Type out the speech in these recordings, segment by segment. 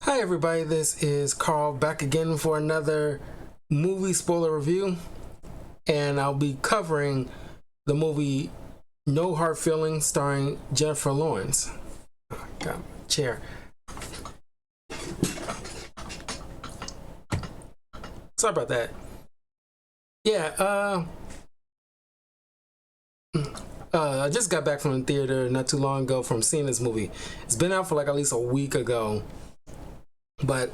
Hi everybody, this is Carl back again for another movie spoiler review, and I'll be covering the movie No Hard Feelings starring Jennifer Lawrence. Oh, got my chair. Sorry about that. Yeah, I just got back from the theater not too long ago from seeing this movie. It's been out for like at least a week ago, but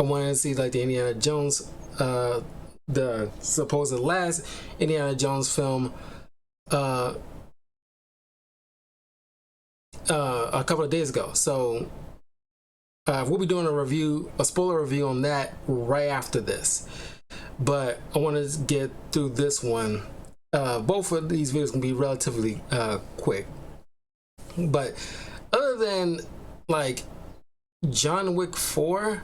I wanted to see like the Indiana Jones, the supposed last Indiana Jones film, a couple of days ago. So we'll be doing a spoiler review on that right after this. But I wanted to get through this one. Both of these videos can be relatively quick. But other than like John Wick 4,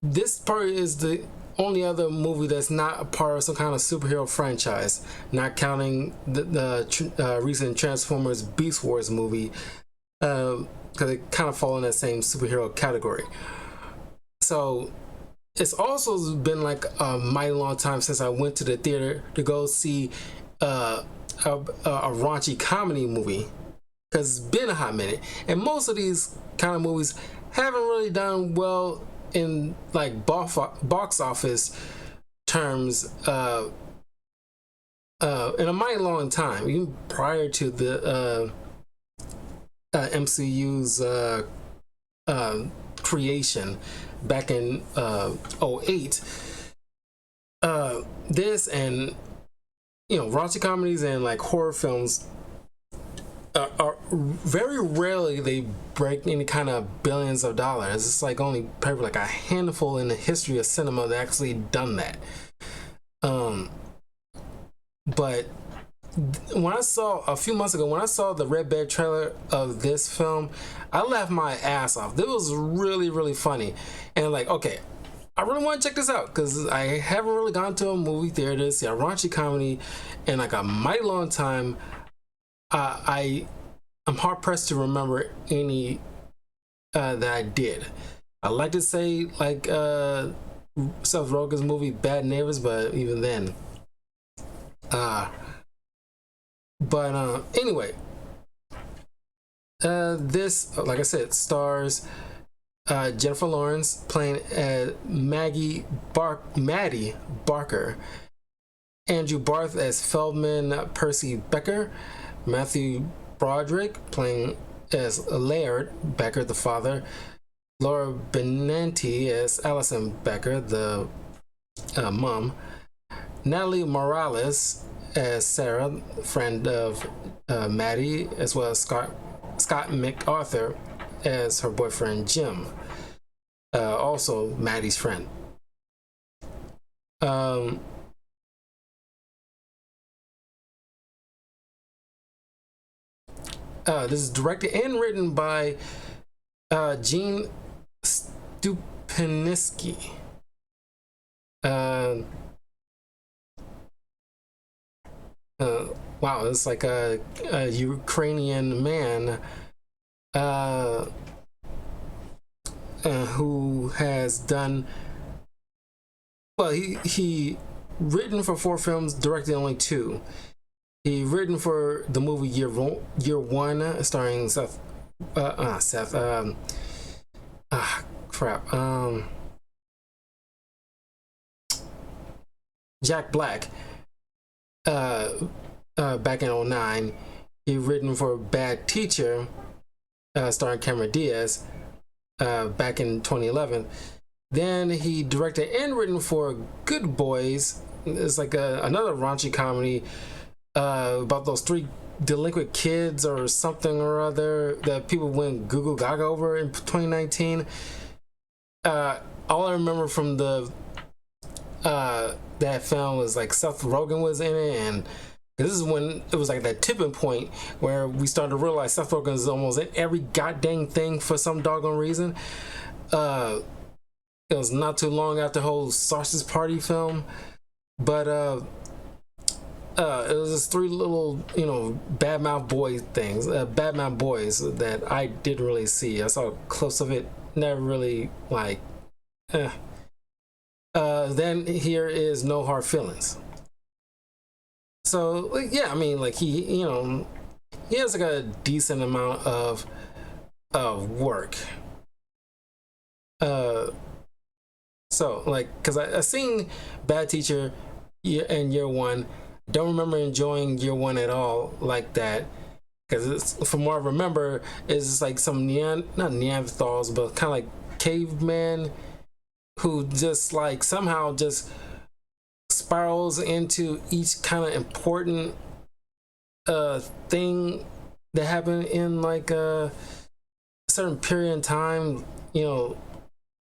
this part is the only other movie that's not a part of some kind of superhero franchise, not counting the recent Transformers Beast Wars movie, because it kind of fall in that same superhero category. So it's also been like a mighty long time since I went to the theater to go see a raunchy comedy movie, because it's been a hot minute, and most of these kind of movies haven't really done well in like box office terms in a mighty long time, even prior to the MCU's creation back in 08. This and raunchy comedies and like horror films are very rarely they break any kind of billions of dollars. It's like only probably like a handful in the history of cinema that actually done that. But when I saw a few months ago, when I saw the Red Bed trailer of this film, I laughed my ass off. It was really, really funny. And like, okay, I really want to check this out because I haven't really gone to a movie theater to see a raunchy comedy in like a mighty long time. I'm hard pressed to remember any that I did. I like to say like Seth Rogen's movie Bad Neighbors, but even then. Anyway, this, like I said, stars Jennifer Lawrence playing Maddie Barker, Andrew Barth as Feldman Percy Becker, Matthew Broderick playing as Laird Becker, the father, Laura Benanti as Allison Becker, the mom, Natalie Morales as Sarah, friend of Maddie, as well as Scott MacArthur as her boyfriend Jim, also Maddie's friend. This is directed and written by Gene Stupinski. Wow, it's like a Ukrainian man who has done well. He written for 4 films, directed only 2. He written for the movie Year One, starring Jack Black. Back in 09. He written for Bad Teacher, starring Cameron Diaz, back in 2011. Then he directed and written for Good Boys. It's like another raunchy comedy about those 3 delinquent kids or something or other that people went Google Gaga over in 2019. All I remember from the that film was like Seth Rogen was in it, and this is when it was like that tipping point where we started to realize Seth Rogen is almost in every goddamn thing for some doggone reason. It was not too long after the whole Sausage Party film, but it was just 3 little, Badmouth Boys things, Badmouth Boys that I didn't really see. I saw clips of it never really like. Eh. Then here is No Hard Feelings. So like, yeah, I mean, like he has like a decent amount of work. So like, cause I seen Bad Teacher in year one. Don't remember enjoying year one at all like that. Because it's, from what I remember, is just like some not Neanderthals, but kind of like cavemen who just like somehow just spirals into each kind of important thing that happened in like a certain period in time. You know,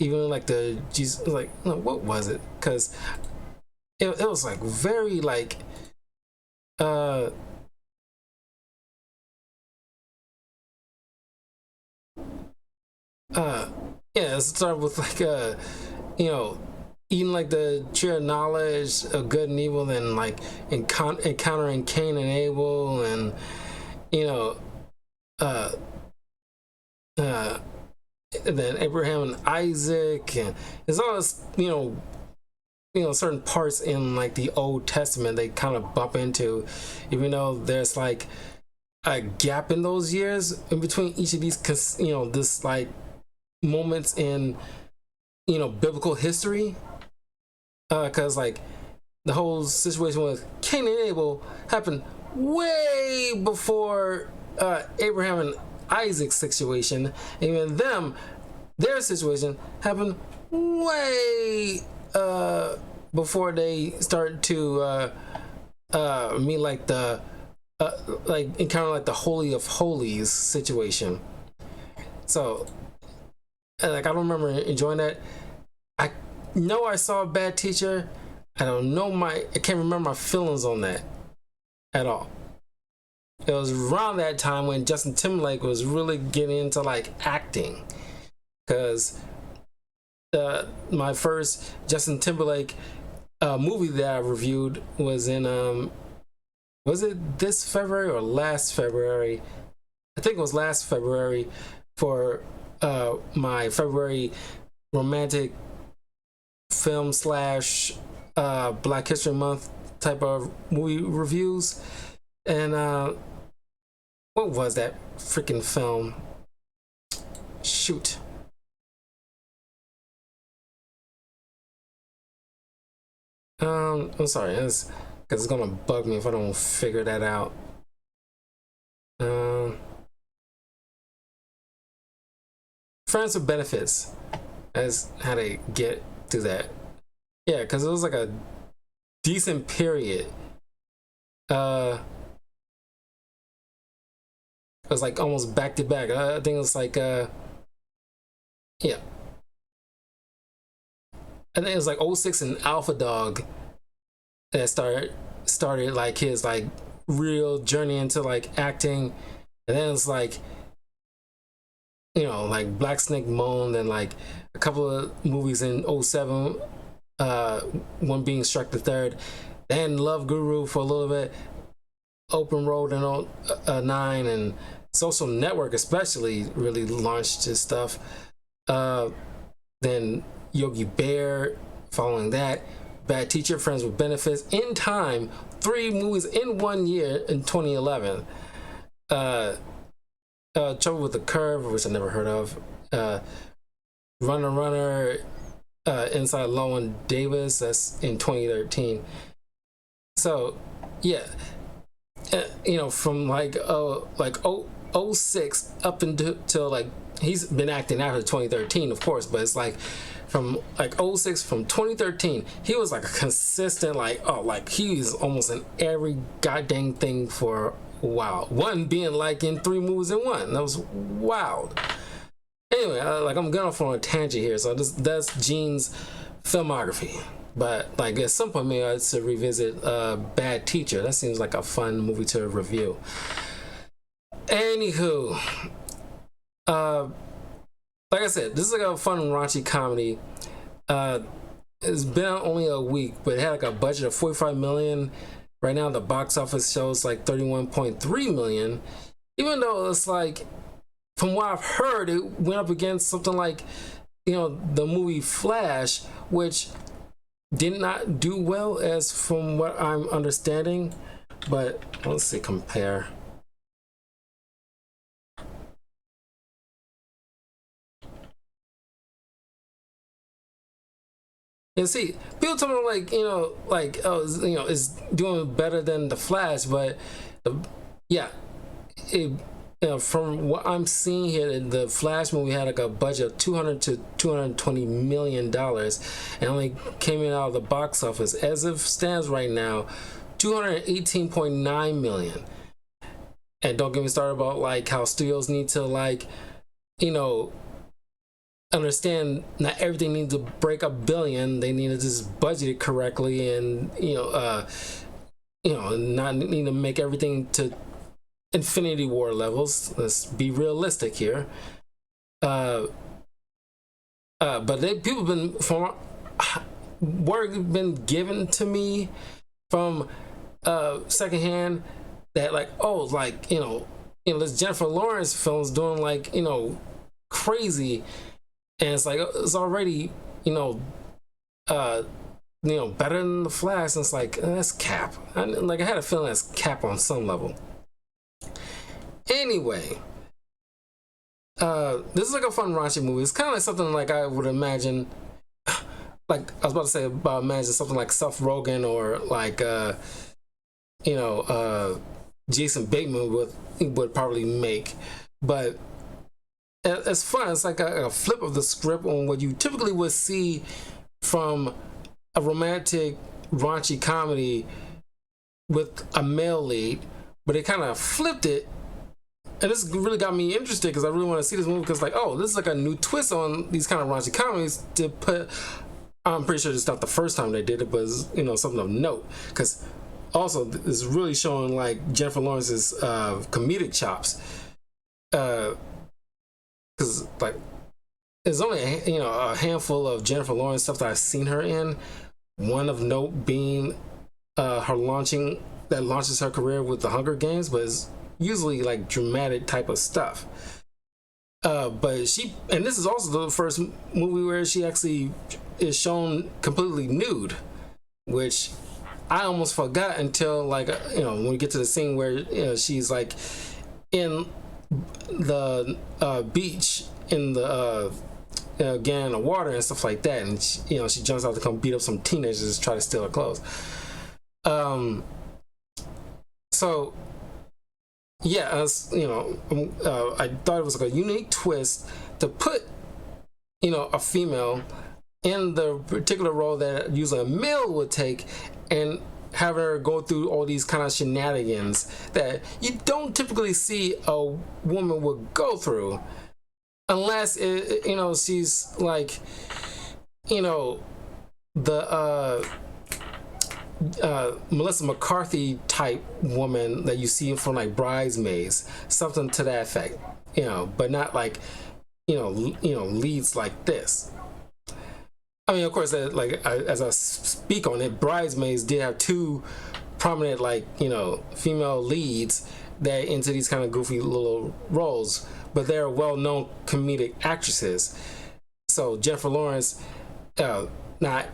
even like the Jesus, like no, what was it? Because it was like very like uh uh yeah, it started with like you know, eating like the tree of knowledge of good and evil, and like encountering Cain and Abel, and you know uh uh and then Abraham and Isaac, and there's all this, certain parts in like the Old Testament they kind of bump into, even though there's like a gap in those years in between each of these, this like moments in biblical history, because like the whole situation with Cain and Abel happened way before Abraham and Isaac's situation. Even their situation happened way before they started to meet like the like encounter like the Holy of Holies situation. So like I don't remember enjoying that. I know I saw a Bad Teacher. I can't remember my feelings on that at all. It was around that time when Justin Timberlake was really getting into like acting, because my first Justin Timberlake movie that I reviewed was in was it this February or last February? I think it was last February for my February romantic film slash Black History Month type of movie reviews. And what was that freaking film? Shoot. I'm sorry, because it's gonna bug me if I don't figure that out. Friends with Benefits. That's how they get to that. Yeah, because it was like a decent period. It was like almost back to back. I think it was like yeah. I think it was like '06 and Alpha Dog that started like his like real journey into like acting, and then it's like like Black Snake Moan, and like a couple of movies in '07, one being Strike the Third, then Love Guru for a little bit, Open Road in 09, and Social Network especially really launched his stuff. Then Yogi Bear following that, Bad Teacher, Friends with Benefits, In Time, 3 movies in 1 year in 2011. Trouble with the Curve, which I never heard of. Runner, Inside Llewyn Davis, that's in 2013. So, yeah, from like 06 up until like he's been acting after 2013, of course, but it's like from like '06, from 2013, he was like a consistent he's almost in every goddamn thing for a while. One being like in 3 movies in 1. That was wild. Anyway, I'm going off on a tangent here, so that's Gene's filmography. But like at some point, maybe I should revisit Bad Teacher. That seems like a fun movie to review. Anywho, like I said, this is like a fun raunchy comedy. It's been out only a week, but it had like a budget of $45 million. Right now, the box office shows like $31.3 million. Even though it's like from what I've heard, it went up against something like, the movie Flash, which did not do well, as from what I'm understanding. But let's see, compare. And see, people tell me is doing better than the Flash, but yeah, it, from what I'm seeing here, the Flash movie had like a budget of $200 to $220 million, and only came in out of the box office, as it stands right now, $218.9 million. And don't get me started about like how studios need to understand not everything needs to break a billion. They need to just budget it correctly, and not need to make everything to Infinity War levels. Let's be realistic here. But people been, from word been given to me from secondhand, that this Jennifer Lawrence film's doing crazy, and it's like it's already better than the Flash. And it's like, that's cap. I had a feeling that's cap on some level. Anyway, this is like a fun raunchy movie. It's kind of like something like I would imagine, like I was about to say, imagine something like Seth Rogen or Jason Bateman would probably make. But it's fun. It's like a flip of the script on what you typically would see from a romantic raunchy comedy with a male lead, but they kind of flipped it. And this really got me interested, because I really want to see this movie, because this is like a new twist on these kind of raunchy comedies to put. I'm pretty sure it's not the first time they did it, but it's, something of note, because also it's really showing like Jennifer Lawrence's comedic chops, because there's only a handful of Jennifer Lawrence stuff that I've seen her in. One of note being her launches her career with the Hunger Games, but it's usually like dramatic type of stuff. But this is also the first movie where she actually is shown completely nude, which I almost forgot until when we get to the scene where she's like in the beach in the gallon of water and stuff like that, and she jumps out to come beat up some teenagers to try to steal her clothes. So yeah, I thought it was like a unique twist to put a female in the particular role that usually a male would take, and have her go through all these kind of shenanigans that you don't typically see a woman would go through, unless she's like the Melissa McCarthy type woman that you see from like Bridesmaids, something to that effect, but not like leads like this. I mean, of course, as I speak on it, Bridesmaids did have two prominent female leads that into these kind of goofy little roles, but they're well-known comedic actresses. So Jennifer Lawrence, not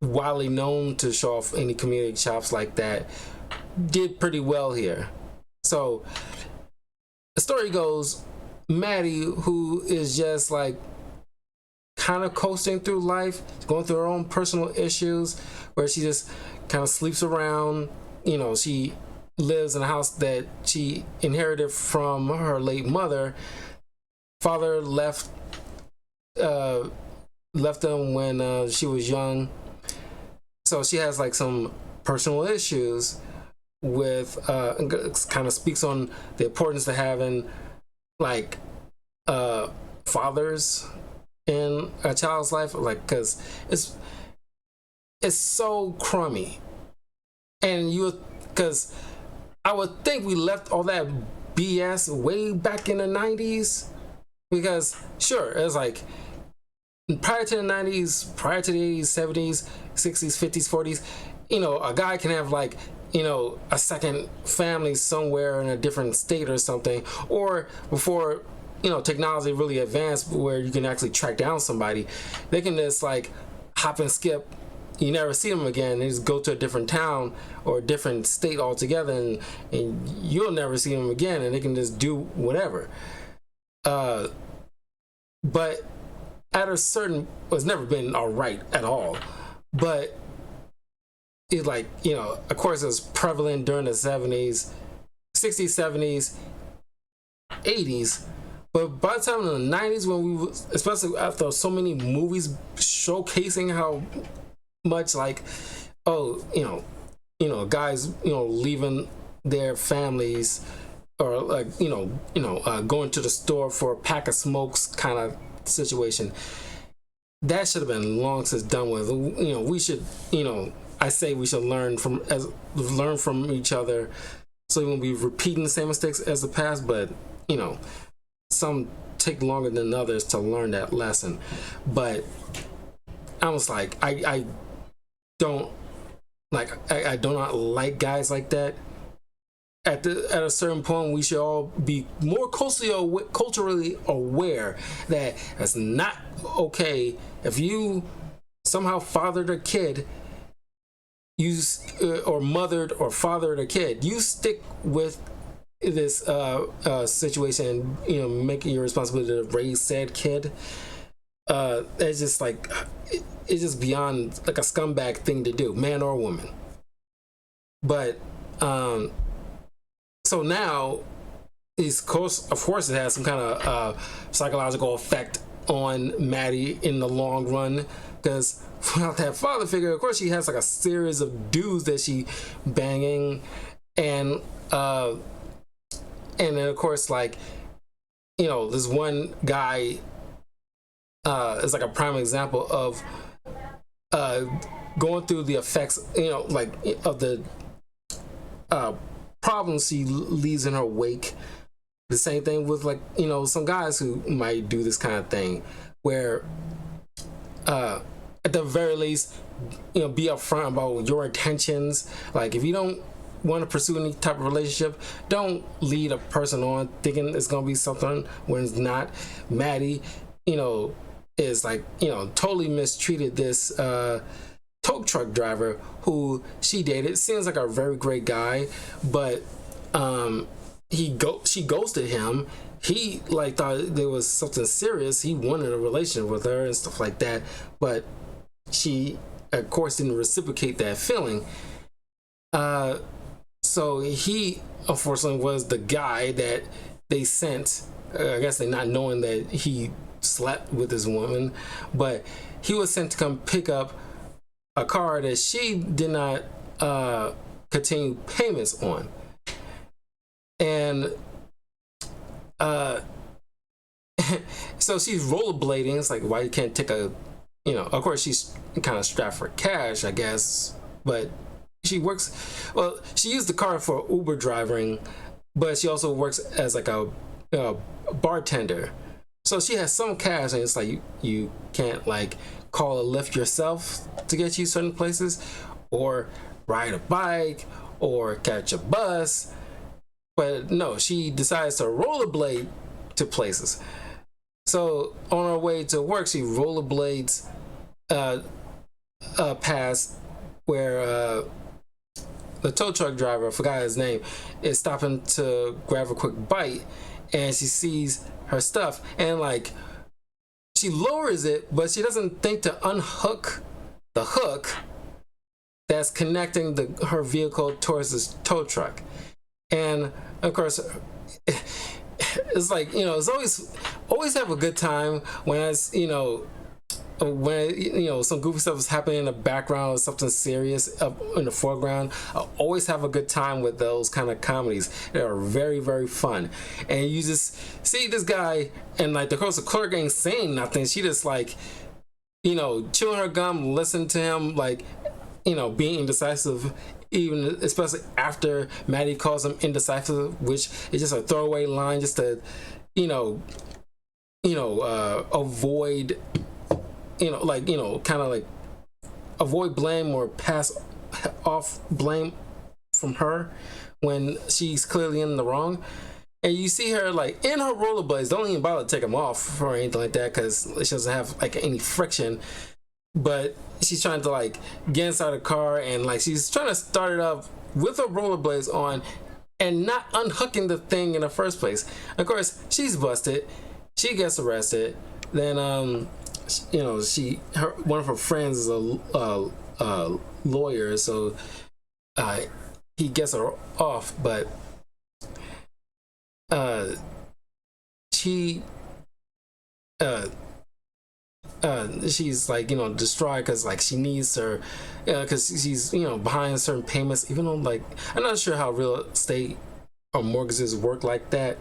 widely known to show off any comedic chops like that, did pretty well here. So the story goes, Maddie, who is just kind of coasting through life, going through her own personal issues, where she just kind of sleeps around. She lives in a house that she inherited from her late mother. Father left them when she was young. So she has some personal issues with kind of speaks on the importance of having fathers in a child's life, because it's so crummy. And because I would think we left all that BS way back in the 90s, because sure, it's prior to the 90s, prior to the 80s, 70s, 60s, 50s, 40s, a guy can have a second family somewhere in a different state or something. Or before technology really advanced where you can actually track down somebody, they can just like hop and skip. You never see them again. They just go to a different town or a different state altogether, and you'll never see them again, and they can just do whatever. But at a certain, it's never been all right at all. But it, like, of course, it was prevalent during the 70s, 60s, 70s, 80s. But by the time in the 90s, when especially after so many movies showcasing how much, like, guys, leaving their families, or like, going to the store for a pack of smokes kind of situation, that should have been long since done with. We should, I say we should learn from each other, so we won't be repeating the same mistakes as the past. But some take longer than others to learn that lesson. But I was like, I don't like, I do not like guys like that. At a certain point, we should all be more culturally aware that it's not okay if you somehow fathered a kid, or mothered or fathered a kid. You stick with this situation, and make it your responsibility to raise said kid. It's just like, it's just beyond like a scumbag thing to do, man or woman. But so now, of course, it has some kind of psychological effect on Maddie in the long run, because without that father figure, of course, she has like a series of dudes that she banging, and then of course, like, this one guy is like a prime example of going through the effects, like, of the problems she leaves in her wake. The same thing with, like, some guys who might do this kind of thing, where at the very least, be upfront about your intentions. Like, if you don't want to pursue any type of relationship, don't lead a person on thinking it's gonna be something when it's not. Maddie, is like, totally mistreated this tow truck driver who she dated. Seems like a very great guy, but she ghosted him. He like thought there was something serious. He wanted a relationship with her and stuff like that, but she, of course, didn't reciprocate that feeling. So he, unfortunately, was the guy that they sent. I guess they not knowing that he slept with this woman, but he was sent to come pick up a car that she did not continue payments on. And so she's rollerblading. It's like, why you can't take a, of course she's kind of strapped for cash, I guess, but she used the car for Uber driving, but she also works as like a bartender. So she has some cash, and it's like, you can't like call a Lyft yourself to get you certain places, or ride a bike, or catch a bus. But no, she decides to rollerblade to places. So on her way to work, she rollerblades past where the tow truck driver, I forgot his name, is stopping to grab a quick bite, and she sees her stuff, and like, she lowers it, but she doesn't think to unhook the hook that's connecting her vehicle towards this tow truck. And of course, it's like, it's always have a good time when it's, when some goofy stuff is happening in the background or something serious up in the foreground. I always have a good time with those kind of comedies. They are very, very fun. And you just see this guy, and like, the clerk ain't saying nothing. She just like, chewing her gum, listening to him, like, being indecisive, even especially after Maddie calls him indecisive, which is just a throwaway line just to avoid, kind of like avoid blame or pass off blame from her when she's clearly in the wrong. and you see her like in her rollerblades. Don't even bother to take them off or anything like that because she doesn't have like any friction. But she's trying to like get inside the car, and like she's trying to start it up with her rollerblades on and not unhooking the thing in the first place. Of course, she's busted. She gets arrested. Then you know, one of her friends is a lawyer, so he gets her off, but she she's like, you know, distraught because like she needs her, because she's, you know, behind certain payments, even though like I'm not sure how real estate or mortgages work like that,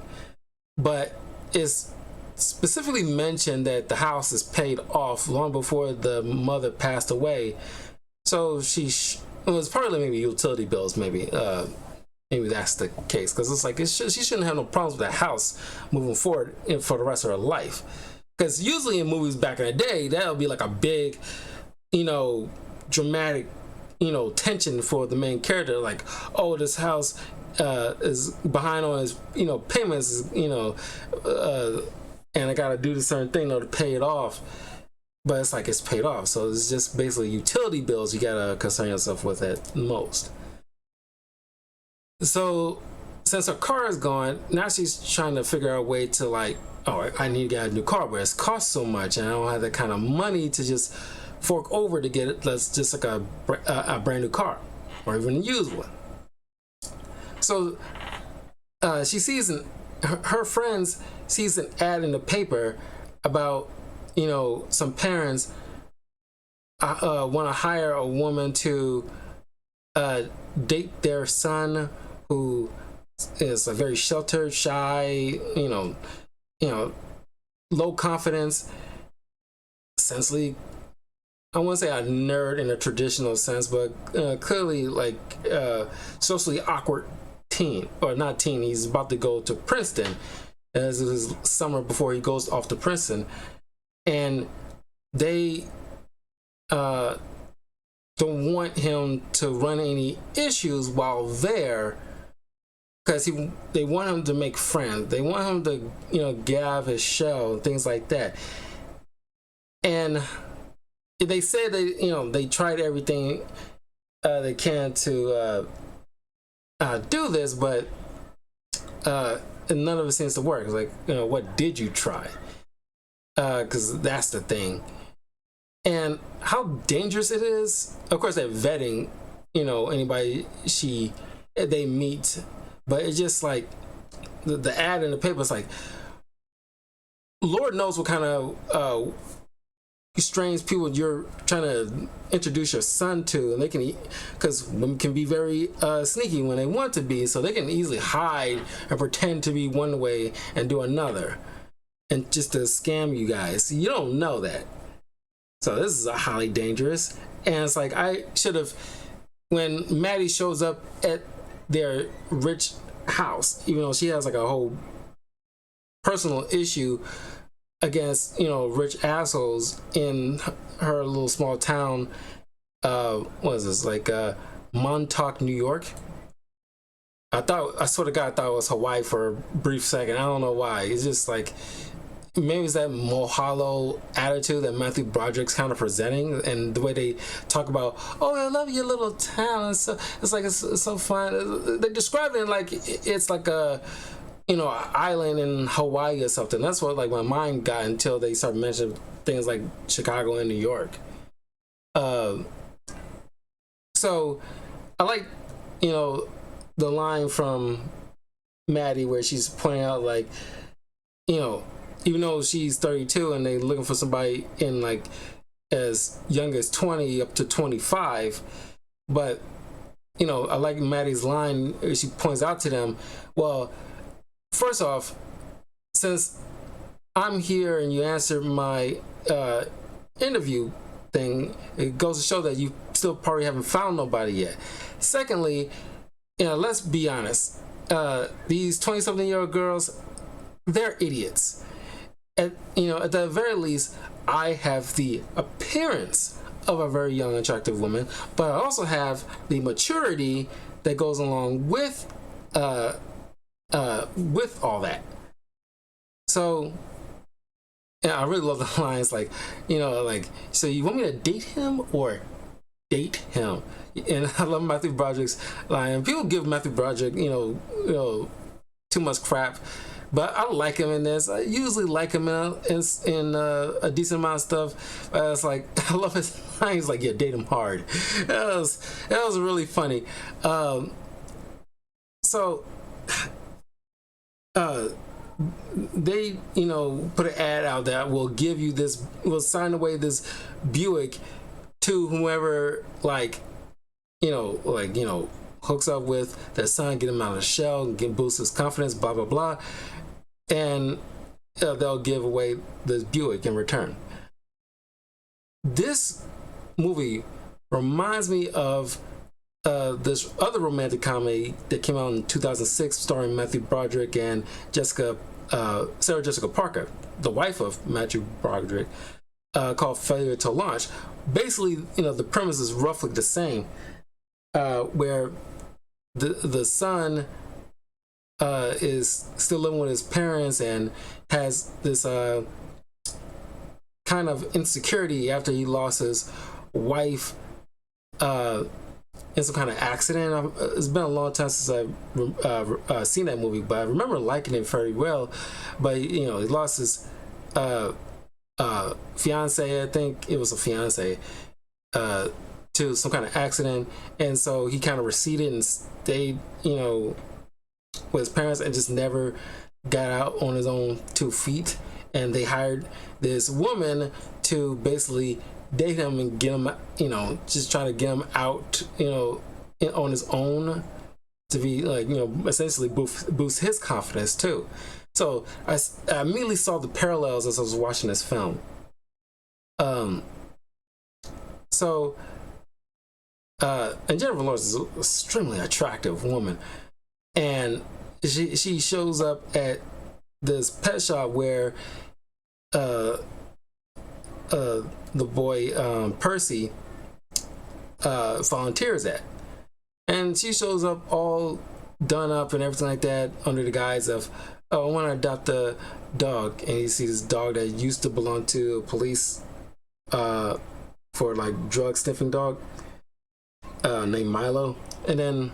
but it's specifically mentioned that the house is paid off long before the mother passed away. So it was partly maybe utility bills, maybe that's the case, because it's like she shouldn't have no problems with that house moving forward for the rest of her life. Because usually in movies back in the day, that'll be like a big, you know, dramatic, you know, tension for the main character. Like, oh, this house is behind on his, you know, payments, you know, and I gotta do this certain thing to pay it off. But it's like it's paid off, so it's just basically utility bills you gotta concern yourself with at most. So since her car is gone, now she's trying to figure out a way to like, oh, I need to get a new car, but it's cost so much, and I don't have that kind of money to just fork over to get it. That's just like a brand new car, or even a used one. So she sees her friends sees an ad in the paper about, you know, some parents want to hire a woman to date their son, who is a very sheltered, shy, you know, low confidence, essentially, I wouldn't say a nerd in a traditional sense, but clearly like socially awkward teen, or not teen. He's about to go to Princeton as his summer before he goes off to Princeton, and they don't want him to run any issues while there, because they want him to make friends. They want him to, you know, get out of his shell and things like that. And they said they, you know, they tried everything they can to do this, but none of it seems to work. It's like, you know, what did you try? Because that's the thing. And how dangerous it is. Of course, they're vetting, you know, anybody they meet, but it's just like the ad in the paper is like, Lord knows what kind of strange people you're trying to introduce your son to, and they can, because women can be very sneaky when they want to be, so they can easily hide and pretend to be one way and do another, and just to scam you guys. You don't know that. So this is highly dangerous. And it's like, I should have, when Maddie shows up at their rich house, even though she has like a whole personal issue against, you know, rich assholes in her little small town, what is this, like Montauk, New York. I swear to God, I thought it was Hawaii for a brief second. I don't know why. It's just like, maybe it's that Mohalo attitude that Matthew Broderick's kind of presenting, and the way they talk about, oh, I love your little town. So it's like, it's so fun. They describe it like it's like a, you know, an island in Hawaii or something. That's what like my mind got until they started mentioning things like Chicago and New York. So I like, you know, the line from Maddie where she's pointing out like, you know, even though she's 32 and they're looking for somebody in like as young as 20 up to 25, but, you know, I like Maddie's line. She points out to them, well, first off, since I'm here and you answered my interview thing, it goes to show that you still probably haven't found nobody yet. Secondly, you know, let's be honest. These 20-something-year-old girls, they're idiots. At the very least, I have the appearance of a very young, attractive woman, but I also have the maturity that goes along with with all that. So, and I really love the lines like, like, so you want me to date him or date him? And I love Matthew Broderick's line. People give Matthew Broderick, too much crap, but I like him in this. I usually like him in a decent amount of stuff. It's like, I love his line. He's like, yeah, date him hard. That was really funny. So they put an ad out that will give you this, will sign away this Buick to whoever hooks up with their son, get him out of the shell, boost his confidence, blah blah blah, and they'll give away this Buick in return. This movie reminds me of this other romantic comedy that came out in 2006 starring Matthew Broderick and Sarah Jessica Parker, the wife of Matthew Broderick, called Failure to Launch. Basically, the premise is roughly the same, where the son is still living with his parents and has this kind of insecurity after he lost his wife in some kind of accident. It's been a long time since I've seen that movie, but I remember liking it very well. But he lost his fiance, I think it was a fiance, to some kind of accident, and so he kind of receded and stayed, with his parents, and just never got out on his own 2 feet. And they hired this woman to basically date him and get him, just try to get him out, on his own, to be essentially boost his confidence too. So I immediately saw the parallels as I was watching this film. And Jennifer Lawrence is an extremely attractive woman, and she shows up at this pet shop where the boy Percy volunteers at, and she shows up all done up and everything like that under the guise of, oh, I want to adopt a dog. And you see this dog that used to belong to police for drug sniffing dog named Milo. And then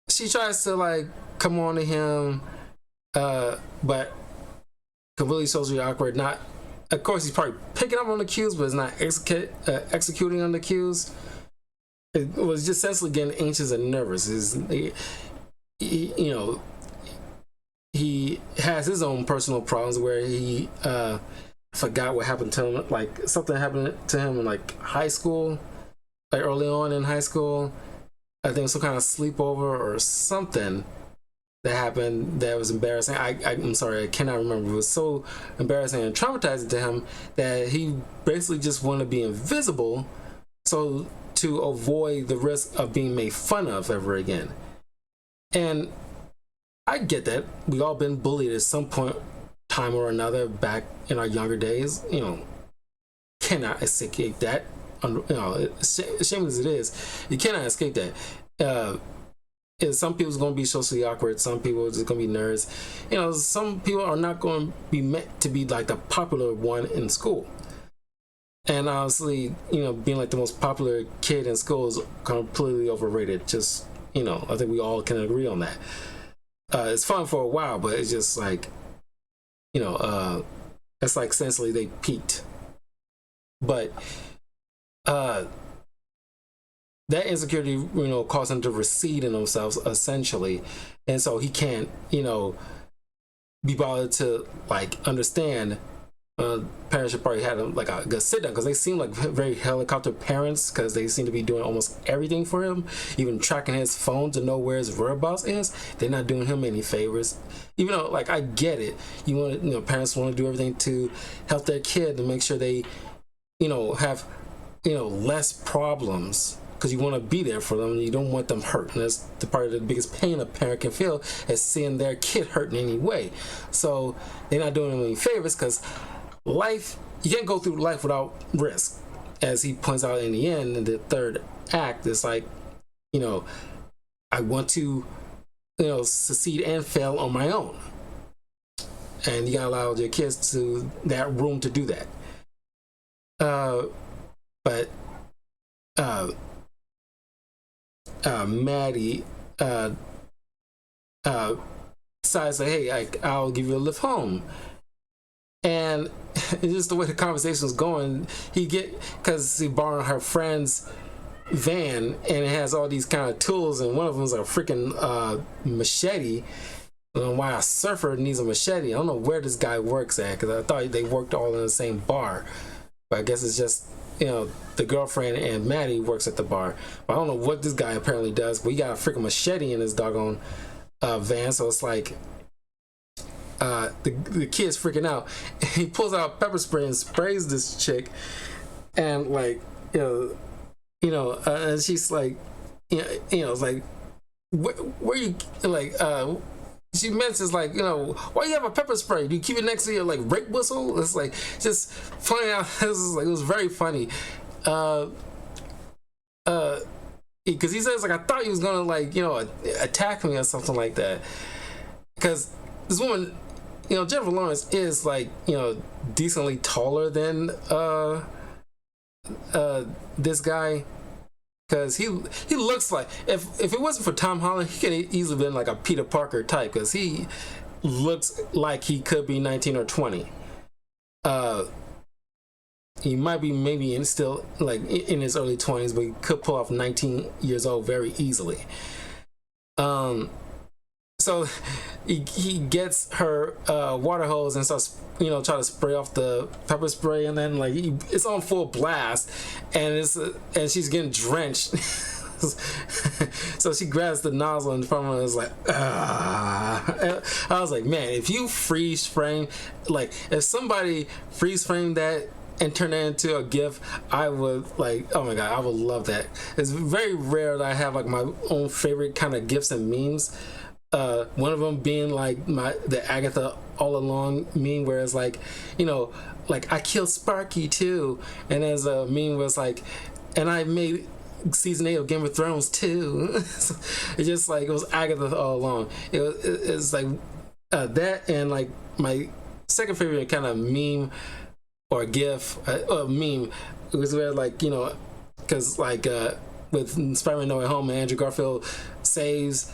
she tries to come on to him, but completely socially awkward. Not, of course, he's probably picking up on the cues, but is not executing on the cues. It was just essentially getting anxious and nervous. He has his own personal problems where he forgot what happened to him. Something happened to him in high school, early on in high school. I think some kind of sleepover or something that happened that was embarrassing. I'm sorry, I cannot remember. It was so embarrassing and traumatizing to him that he basically just wanted to be invisible, so to avoid the risk of being made fun of ever again. And I get that. We've all been bullied at some point, time or another, back in our younger days. Cannot escape that. Shame as it is, you cannot escape that. Some people's going to be socially awkward. Some people are just going to be nerds. Some people are not going to be meant to be the popular one in school. And honestly, being the most popular kid in school is completely overrated. Just, I think we all can agree on that. It's fun for a while, but it's just it's essentially they peaked. But that insecurity, caused them to recede in themselves, essentially. And so he can't, be bothered to understand. Parents should probably have a good sit down, because they seem like very helicopter parents, because they seem to be doing almost everything for him, even tracking his phone to know where his whereabouts is. They're not doing him any favors, even though I get it. You want parents want to do everything to help their kid, to make sure they have less problems, because you want to be there for them and you don't want them hurt. And that's the part of the biggest pain a parent can feel, is seeing their kid hurt in any way. So they're not doing them any favors, because life, you can't go through life without risk. As he points out in the end, in the third act, it's I want to, succeed and fail on my own. And you gotta allow your kids to that room to do that. But Maddie decides like, hey, I'll give you a lift home. And it's just the way the conversation was going. Because he borrowed her friend's van, and it has all these kind of tools, and one of them is a freaking machete. I don't know why a surfer needs a machete. I don't know where this guy works at, because I thought they worked all in the same bar. But I guess it's just, the girlfriend and Maddie works at the bar. But I don't know what this guy apparently does, but he got a freaking machete in his doggone van, so it's like the kid's freaking out. He pulls out pepper spray and sprays this chick, and like, and she's like, it's like, where you like, she mentions like, why you have a pepper spray? Do you keep it next to your like rape whistle? It's like just pointing out. It was very funny. Because he says like, I thought he was gonna like, attack me or something like that. Because this woman, Jennifer Lawrence is like, decently taller than this guy. Because he looks like, if it wasn't for Tom Holland, he could have easily been like a Peter Parker type, because he looks like he could be 19 or 20. He might be maybe still like in his early 20s, but he could pull off 19 years old very easily. So he gets her water hose and starts, try to spray off the pepper spray, and then like it's on full blast, and she's getting drenched. So she grabs the nozzle in front of her and is like, ah. I was like, man, if you freeze frame, like if somebody freeze framed that and turn that into a GIF, I would like, oh my god, I would love that. It's very rare that I have like my own favorite kind of GIFs and memes. One of them being like the Agatha All Along meme, where it's like, like I killed Sparky too, and as a meme was like, and I made season 8 of Game of Thrones too. So it's just like it was Agatha all along. It's like that, and like my second favorite kind of meme or GIF, meme was where like, because like with Spider-Man No Way Home, and Andrew Garfield saves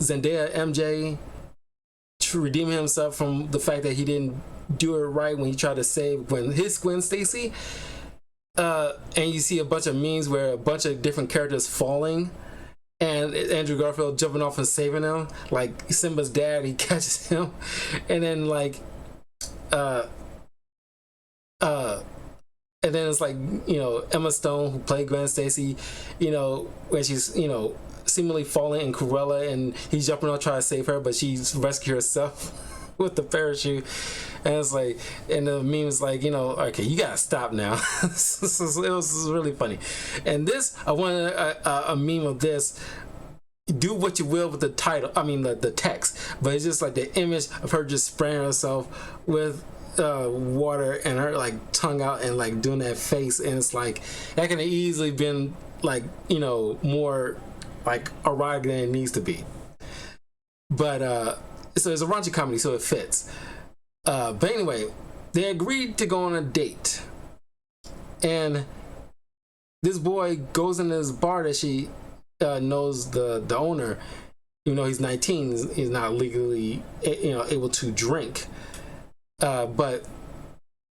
Zendaya MJ to redeem himself from the fact that he didn't do it right when he tried to save his Gwen Stacy. And you see a bunch of memes where a bunch of different characters falling, and Andrew Garfield jumping off and saving them. Like Simba's dad, he catches him, and then like, and then it's like, Emma Stone, who played Gwen Stacy, when she's, seemingly falling in Cruella, and he's jumping on trying to save her, but she's rescued herself with the parachute. And it's like, and the meme is like, okay, you gotta stop now. It was really funny. And this, I wanted a meme of this. Do what you will with the title, I mean the text, but it's just like the image of her just spraying herself with water, and her like tongue out and like doing that face, and it's like that could have easily been like, more like erotic than it needs to be. But so it's a raunchy comedy, so it fits. But anyway, they agreed to go on a date, and this boy goes in this bar that she knows the owner. Even though he's 19, he's not legally able to drink. But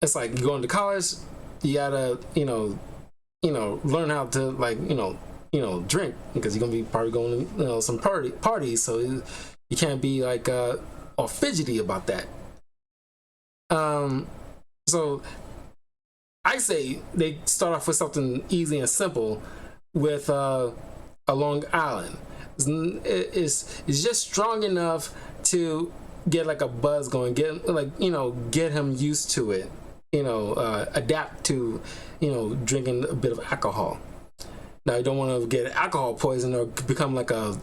it's like, you going to college, you gotta learn how to like drink, because you're gonna be probably going to some parties, so you can't be like all fidgety about that. So I say they start off with something easy and simple with a Long Island. It's just strong enough to get like a buzz going, get him used to it, adapt to drinking a bit of alcohol. Now you don't want to get alcohol poison or become like a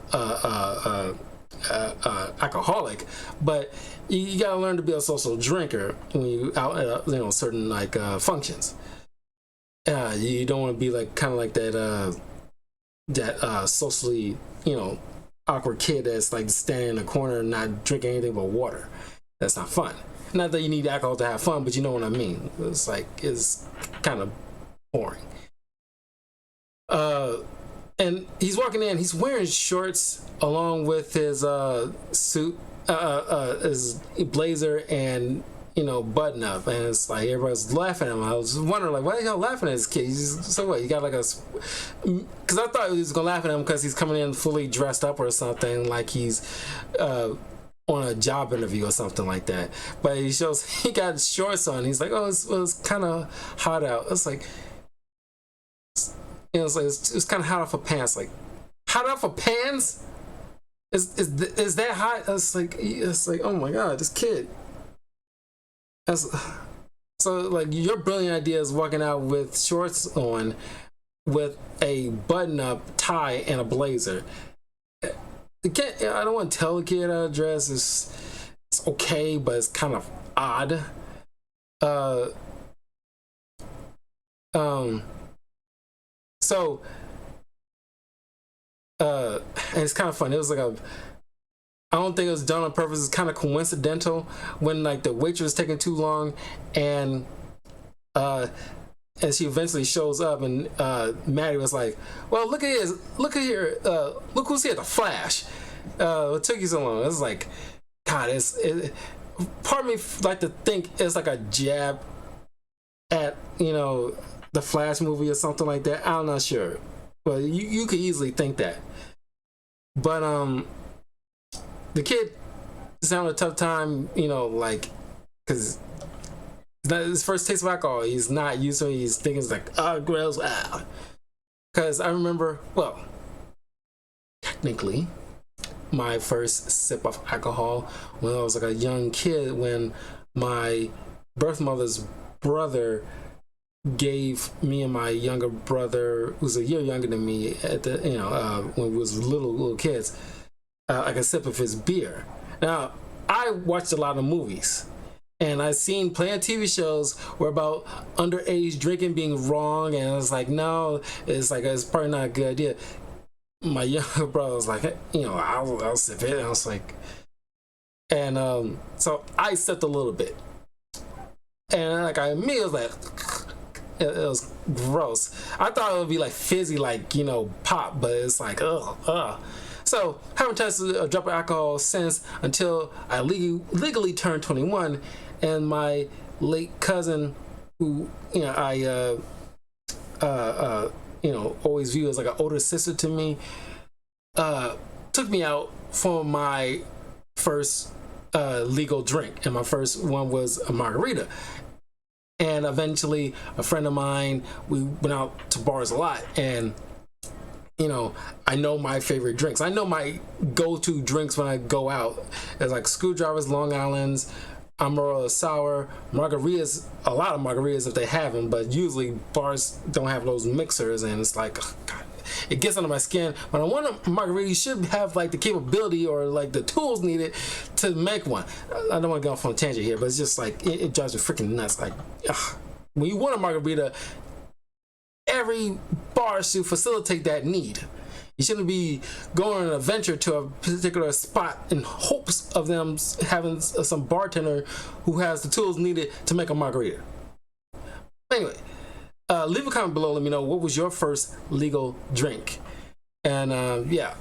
alcoholic, but you gotta learn to be a social drinker when you out at certain like functions. You don't want to be like kind of like that that socially, awkward kid that's like standing in a corner and not drinking anything but water. That's not fun. Not that you need alcohol to have fun, but you know what I mean. It's kind of boring. And he's walking in. He's wearing shorts along with his suit, his blazer, and button up. And it's like everybody's laughing at him. I was wondering, like, why are y'all laughing at this kid? So what? You got like a? Because I thought he was gonna laugh at him because he's coming in fully dressed up or something, like he's on a job interview or something like that. But he shows he got shorts on. He's like, oh, it's kind of hot out. It's like. It's kind of hot off of pants. Like, hot off of pants? Is that hot? It's like, oh my god, this kid. So like your brilliant idea is walking out with shorts on, with a button-up tie and a blazer. I don't want to tell the kid how to dress. It's okay, but it's kind of odd. So, and it's kind of fun. It was like I don't think it was done on purpose. It's kind of coincidental when like the waitress was taking too long, and she eventually shows up, and Maddie was like, "Well, look here, look who's here, the Flash. What took you so long?" It's like, God, part of me like to think it's like a jab at the Flash movie or something like that. I'm not sure, but you could easily think that. But the kid is having a tough time, like, because his first taste of alcohol. He's not used to it. He's thinking it's like, oh, gross, ah. Because I remember, well, technically, my first sip of alcohol when I was like a young kid, when my birth mother's brother gave me and my younger brother, who's a year younger than me, at the when we was little kids, like a sip of his beer. Now, I watched a lot of movies, and I've seen plenty of TV shows where about underage drinking being wrong, and I was like, no, it's probably not a good idea. My younger brother was like, I'll sip it, and I was like, and so I sipped a little bit, and like I immediately was like, it was gross. I thought it would be like fizzy, like pop, but it's like ugh. So haven't tested a drop of alcohol since, until I legally turned 21, and my late cousin, who I always view as like an older sister to me, took me out for my first legal drink, and my first one was a margarita. And eventually, a friend of mine, we went out to bars a lot, and I know my favorite drinks. I know my go-to drinks when I go out. It's like screwdrivers, Long Island's, Amarillo sour, margaritas. A lot of margaritas if they have them, but usually bars don't have those mixers, and it's like, oh, God, it gets under my skin. When I want a margarita, you should have like the capability or like the tools needed to make one. I don't want to go off on a tangent here, but it's just like it drives me freaking nuts. Like, when you want a margarita, every bar should facilitate that need. You shouldn't be going on an adventure to a particular spot in hopes of them having some bartender who has the tools needed to make a margarita. Anyway, leave a comment below. Let me know what was your first legal drink. And yeah,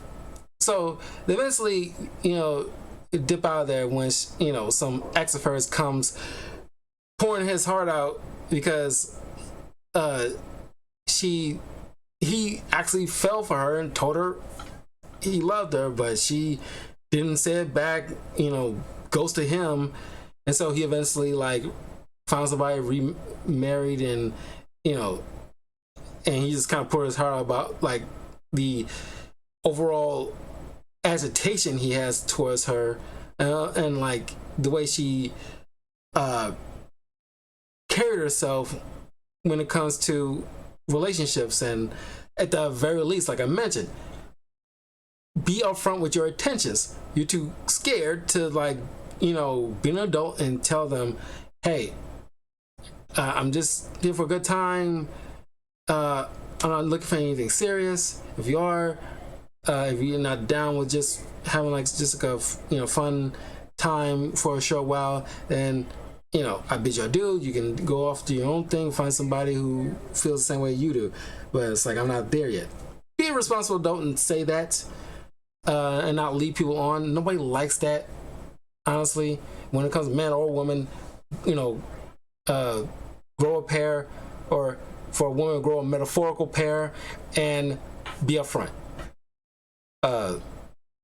so they eventually, dip out of there when some ex of hers comes pouring his heart out because he actually fell for her and told her he loved her, but she didn't say it back, ghosted him, and so he eventually like found somebody, remarried, and and he just kind of poured his heart out about like the overall agitation he has towards her, and like the way she carried herself when it comes to relationships. And at the very least, like I mentioned, be upfront with your intentions. You're too scared to like be an adult and tell them, hey, I'm just here for a good time, I'm I'm not looking for anything serious. If you are, if you're not down with just having like just like a fun time for a short while, then I bid you adieu. You can go off to your own thing, find somebody who feels the same way you do. But it's like, I'm not there yet. Be responsible. Don't say that and not lead people on. Nobody likes that, honestly. When it comes to man or woman, grow a pair, or for a woman, grow a metaphorical pair, and be upfront. And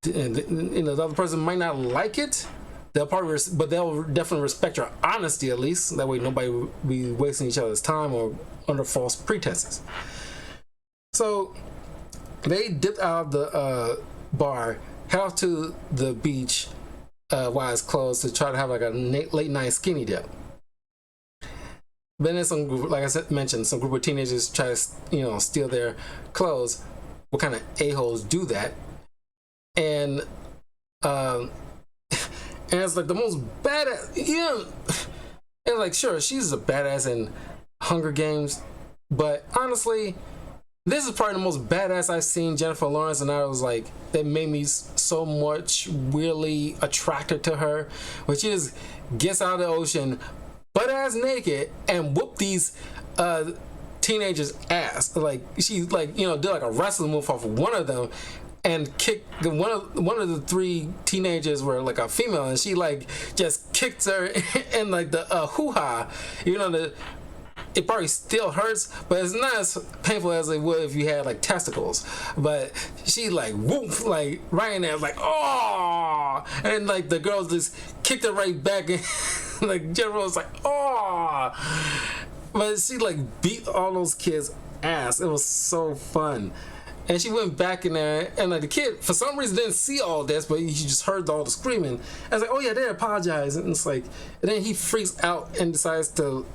the other person might not like it. They'll probably, but they'll definitely respect your honesty at least. That way, nobody will be wasting each other's time or under false pretenses. So they dipped out of the bar, head off to the beach while it's closed to try to have like a late night skinny dip. Then there's some group, like I mentioned, some group of teenagers try to steal their clothes. What kind of a-holes do that? And and it's like the most badass. It's like, sure, she's a badass in Hunger Games, but honestly, this is probably the most badass I've seen Jennifer Lawrence, and I was like, that made me so much weirdly attracted to her, when she just gets out of the ocean, butt ass naked, and whoop these teenagers' ass. Like, she did like a wrestling move off of one of them, and kicked one of the three teenagers were like a female, and she like just kicked her in like the hoo-ha. It probably still hurts, but it's not as painful as it would if you had like testicles. But she like whoop, like right in there, like oh, and like the girls just kicked her right back, and like Jennifer was like oh, but she like beat all those kids' ass. It was so fun. And she went back in there, and like the kid, for some reason, didn't see all this, but he just heard all the screaming. I was like, oh yeah, they apologize. And it's like, and then he freaks out and decides to,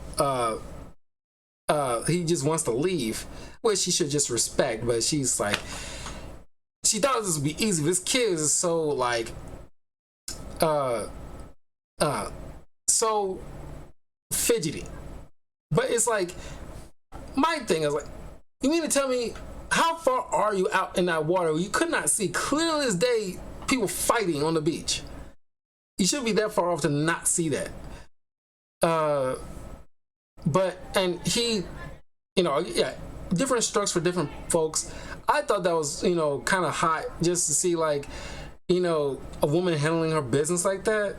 he just wants to leave, which she should just respect. But she's like, she thought this would be easy. This kid is so like, so fidgety. But it's like, my thing is like, you mean to tell me, how far are you out in that water? You could not see clearly as day people fighting on the beach. You shouldn't be that far off to not see that. And he, different strokes for different folks. I thought that was, kind of hot just to see like, a woman handling her business like that.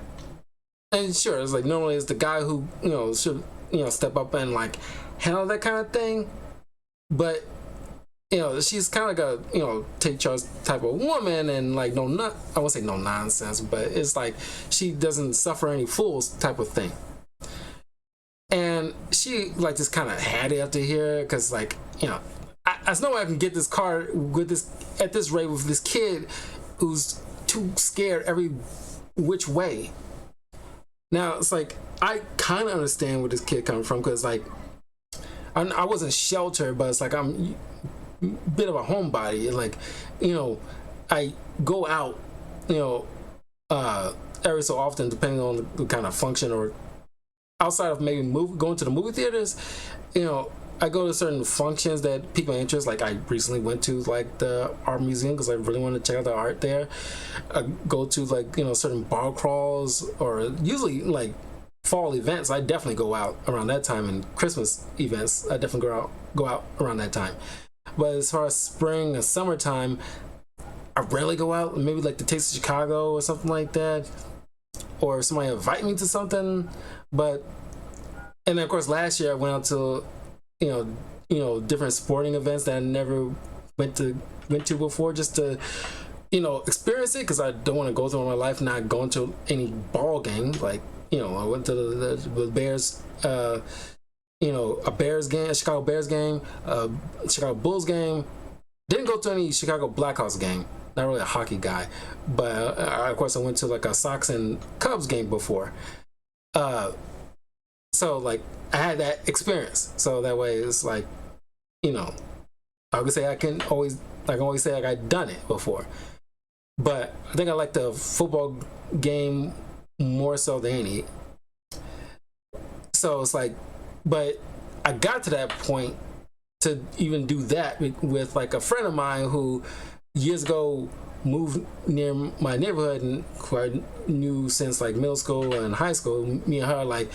And sure, it's like normally it's the guy who, should, step up and like handle that kind of thing. But she's kind of like a, take charge type of woman, and like I won't say no nonsense, but it's like she doesn't suffer any fools type of thing. And she like just kind of had it up to here, because like, there's no way I can get this car at this rate with this kid who's too scared every which way. Now it's like, I kind of understand where this kid coming from, because like, I wasn't sheltered, but it's like I'm bit of a homebody. Like, I go out, every so often, depending on the kind of function, or outside of maybe going to the movie theaters, I go to certain functions that pique my interest. Like I recently went to like the art museum because I really wanted to check out the art there. I go to like, certain bar crawls, or usually like fall events. I definitely go out around that time, and Christmas events, I definitely go out around that time. But as far as spring and summertime, I rarely go out. Maybe like the Taste of Chicago or something like that, or somebody invite me to something. And then of course last year I went out to different sporting events that I never went to before, just to experience it, because I don't want to go through my life not going to any ball game. Like I went to the Bears, a Bears game, a Chicago Bears game, a Chicago Bulls game. Didn't go to any Chicago Blackhawks game. Not really a hockey guy, but of course I went to like a Sox and Cubs game before. So like I had that experience. So that way it's like, I could say I can always say like I've done it before. But I think I like the football game more so than any. So it's like, but I got to that point to even do that with like a friend of mine who years ago moved near my neighborhood and who I knew since like middle school and high school. Me and her, like,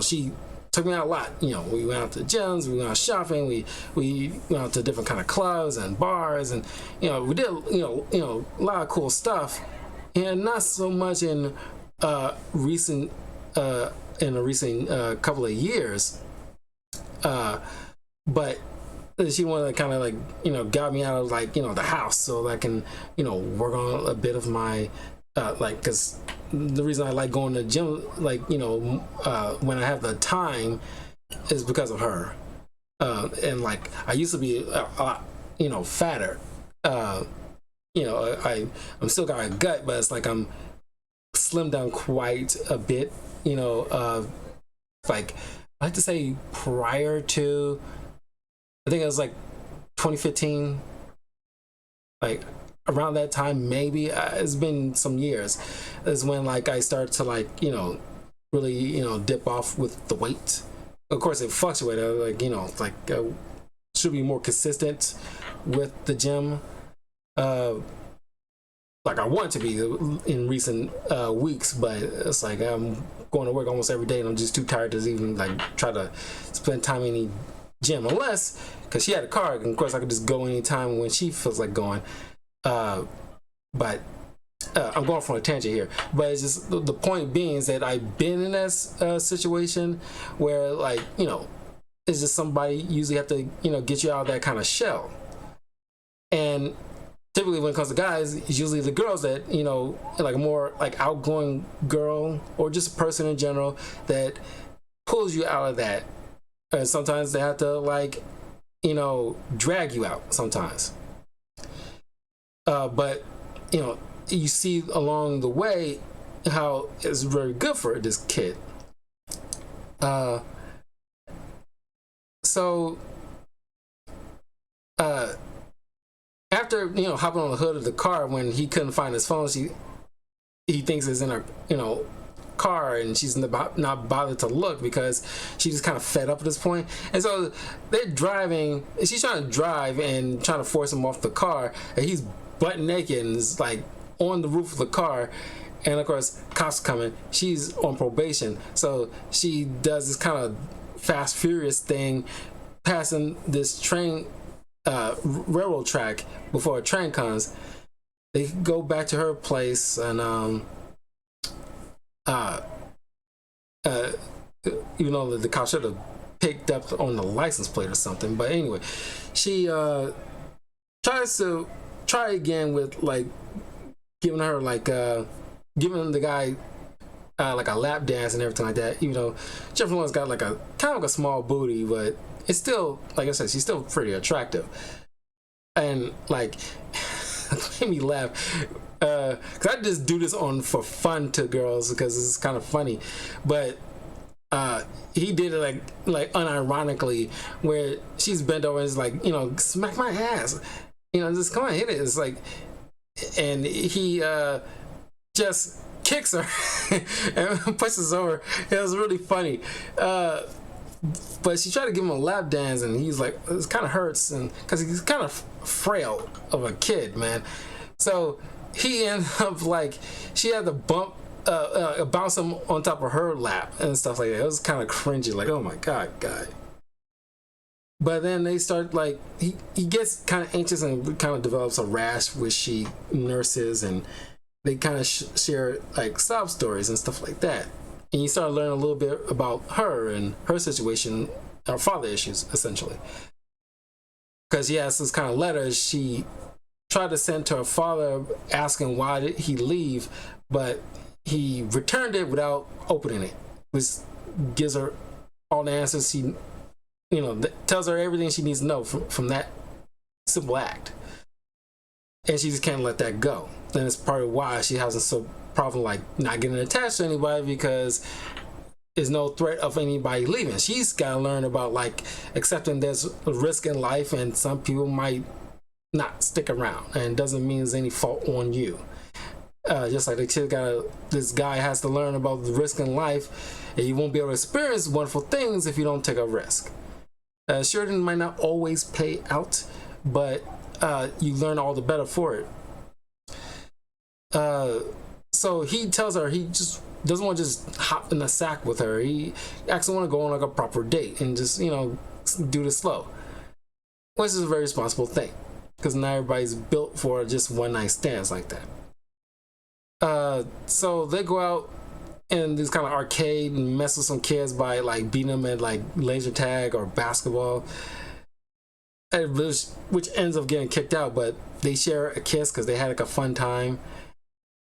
she took me out a lot. We went out to gyms, we went out shopping, we went out to different kind of clubs and bars, and we did a lot of cool stuff, and not so much in a recent couple of years, but she wanted to kind of like got me out of like the house so that I can work on a bit of my because the reason I like going to the gym when I have the time is because of her, and like I used to be a lot fatter. I'm still got a gut, but it's like I'm slimmed down quite a bit. Like I like to say prior to, I think it was like 2015, like around that time, maybe it's been some years, is when like I started to like really dip off with the weight. Of course it fluctuated, should be more consistent with the gym, like I want to be in recent weeks, but it's like I'm going to work almost every day and I'm just too tired to even like try to spend time in any gym, unless because she had a car, and of course I could just go anytime when she feels like going. But I'm going for a tangent here, but it's just the point being is that I've been in that situation where like it's just somebody usually have to get you out of that kind of shell. And typically when it comes to guys, it's usually the girls that like a more like outgoing girl or just a person in general that pulls you out of that. And sometimes they have to like drag you out sometimes. But you see along the way how it's very good for this kid. After hopping on the hood of the car when he couldn't find his phone, he thinks it's in her car, and she's not bothered to look because she's just kind of fed up at this point. And so they're driving, she's trying to drive and trying to force him off the car, and he's butt naked and is like on the roof of the car, and of course cops coming. She's on probation, so she does this kind of Fast Furious thing, passing this train railroad track before a train comes. They go back to her place, and even though the cop should have picked up on the license plate or something, but anyway, she tries to try again with like giving her like giving the guy like a lap dance and everything like that. Jennifer Lawrence got like a kind of like a small booty, but it's still, like I said, she's still pretty attractive. And like it made me laugh because I just do this for fun to girls because it's kind of funny, but he did it like unironically, where she's bent over and is like smack my ass, just come on, hit it. It's like, and he just kicks her and pushes over. It was really funny. But she tried to give him a lap dance, and he's like, it kind of hurts, and because he's kind of frail of a kid, man. So he ended up like, she had to bounce him on top of her lap and stuff like that. It was kind of cringy, like, oh my god, guy. But then they start like, he gets kind of anxious and kind of develops a rash, which she nurses, and they kind of share like sob stories and stuff like that. And you start learning a little bit about her and her situation, her father issues, essentially. Because he has this kind of letters she tried to send to her father asking why did he leave, but he returned it without opening it, which gives her all the answers she, tells her everything she needs to know from that simple act. And she just can't let that go. And it's part of why she has a problem like not getting attached to anybody, because there's no threat of anybody leaving. She's got to learn about like accepting there's a risk in life, and some people might not stick around, and it doesn't mean there's any fault on you. Just like this guy has to learn about the risk in life, and you won't be able to experience wonderful things if you don't take a risk. Sheridan might not always pay out, but you learn all the better for it. So he tells her he just doesn't want to just hop in the sack with her. He actually want to go on like a proper date and just, do this slow, which is a very responsible thing because not everybody's built for just one night stands like that. So they go out in this kind of arcade and mess with some kids by like beating them at like laser tag or basketball, which ends up getting kicked out. But they share a kiss because they had like a fun time.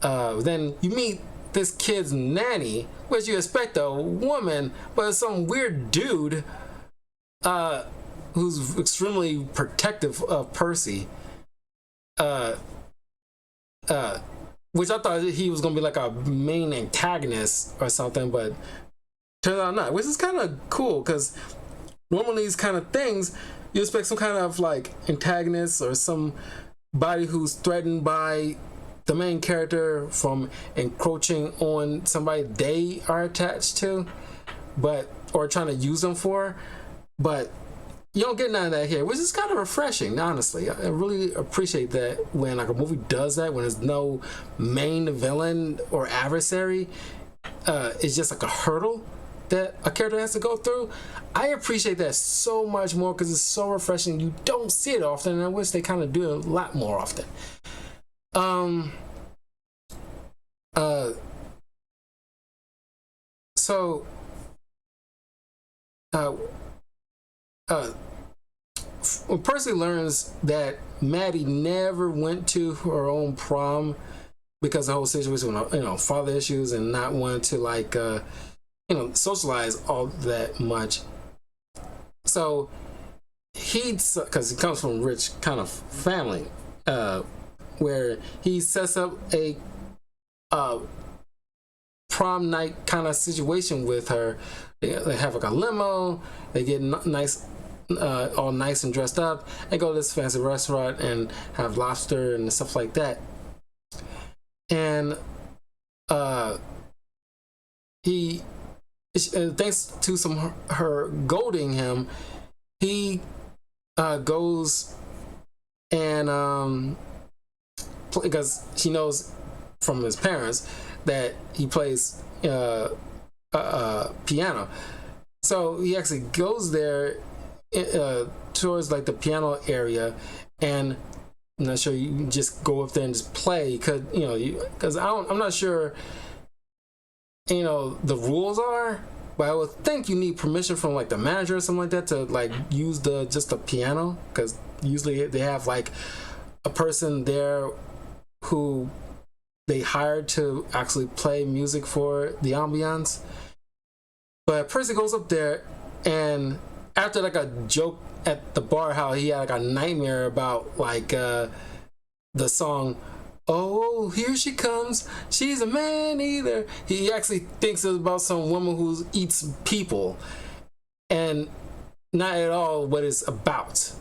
Then you meet this kid's nanny, which you expect a woman, but it's some weird dude who's extremely protective of Percy. Which I thought he was gonna be like a main antagonist or something, but turns out not. Which is kind of cool because normally these kind of things you expect some kind of like antagonist or somebody who's threatened by the main character from encroaching on somebody they are attached to, or trying to use them for, but you don't get none of that here, which is kind of refreshing, honestly. I really appreciate that when like a movie does that, when there's no main villain or adversary, it's just like a hurdle that a character has to go through. I appreciate that so much more because it's so refreshing. You don't see it often, and I wish they kind of do it a lot more often. When Percy learns that Maddie never went to her own prom because of the whole situation with father issues and not wanting to like socialize all that much, so because he comes from a rich kind of family, where he sets up a prom night kind of situation with her. They have like a limo, they get nice, all nice and dressed up, and go to this fancy restaurant and have lobster and stuff like that. And he, thanks to her goading him, he goes and because she knows from his parents that he plays piano, so he actually goes there towards like the piano area, and I'm not sure you can just go up there and just play because I'm not sure the rules are, but I would think you need permission from like the manager or something like that to like use just the piano, because usually they have like a person there who they hired to actually play music for the ambiance. But Percy goes up there, and after like a joke at the bar how he had like a nightmare about like the song "Oh, here she comes, she's a man-eater," he actually thinks it's about some woman who eats people, and not at all what it's about.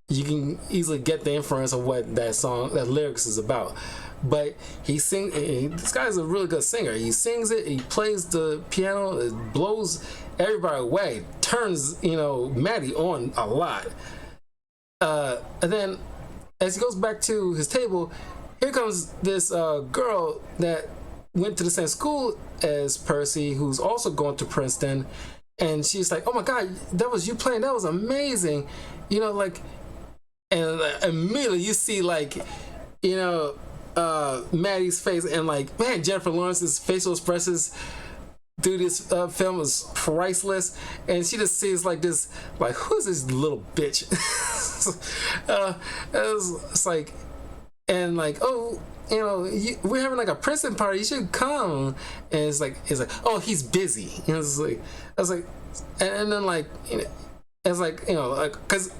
You can easily get the inference of what that lyrics is about. But this guy's a really good singer. He sings it, he plays the piano, it blows everybody away, turns Maddie on a lot. And then as he goes back to his table, here comes this girl that went to the same school as Percy, who's also going to Princeton, and she's like, "Oh my God, that was you playing, that was amazing," and immediately you see like Maddie's face, and like, man, Jennifer Lawrence's facial expressions through this film is priceless, and she just sees like this, like, who's this little bitch? It's like, and like, oh, we're having like a Princeton party, you should come. And it's like, oh, he's busy. It's like, I was like, and then like, it's like, like, because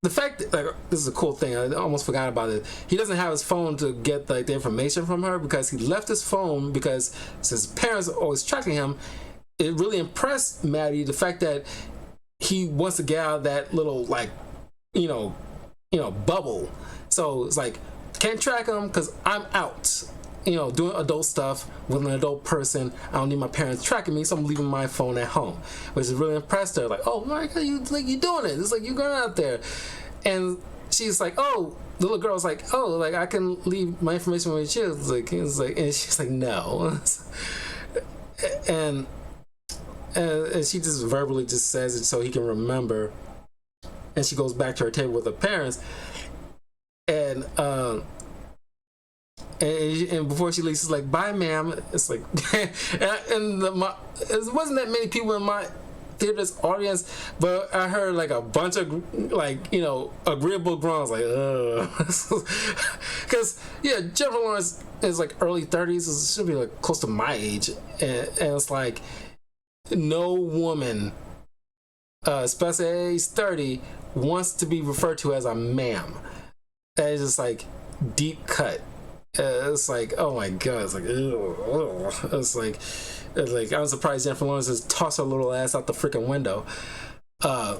the fact that, like, this is a cool thing, I almost forgot about it. He doesn't have his phone to get like the information from her, because he left his phone because since his parents are always tracking him. It really impressed Maddie, the fact that he wants to get out of that little like, bubble. So it's like, can't track him because I'm out. doing adult stuff with an adult person. I don't need my parents tracking me, so I'm leaving my phone at home, which is really impressed her. Like, oh my God, you doing it? It's like you going out there, and she's like, oh, the little girl's like, oh, like I can leave my information with you. It's like, and she's like, no, and she just verbally just says it so he can remember, and she goes back to her table with her parents, and before she leaves, she's like, bye, ma'am. It's like, it wasn't that many people in my theater's audience, but I heard like a bunch of agreeable groans, like, because Jennifer Lawrence is like early 30s, so she'll be like close to my age, and it's like no woman, especially at age 30, wants to be referred to as a ma'am. And it's just like deep cut. It's like, oh my God, it's like, ew. It's like I'm surprised Jennifer Lawrence just tossed her little ass out the freaking window. But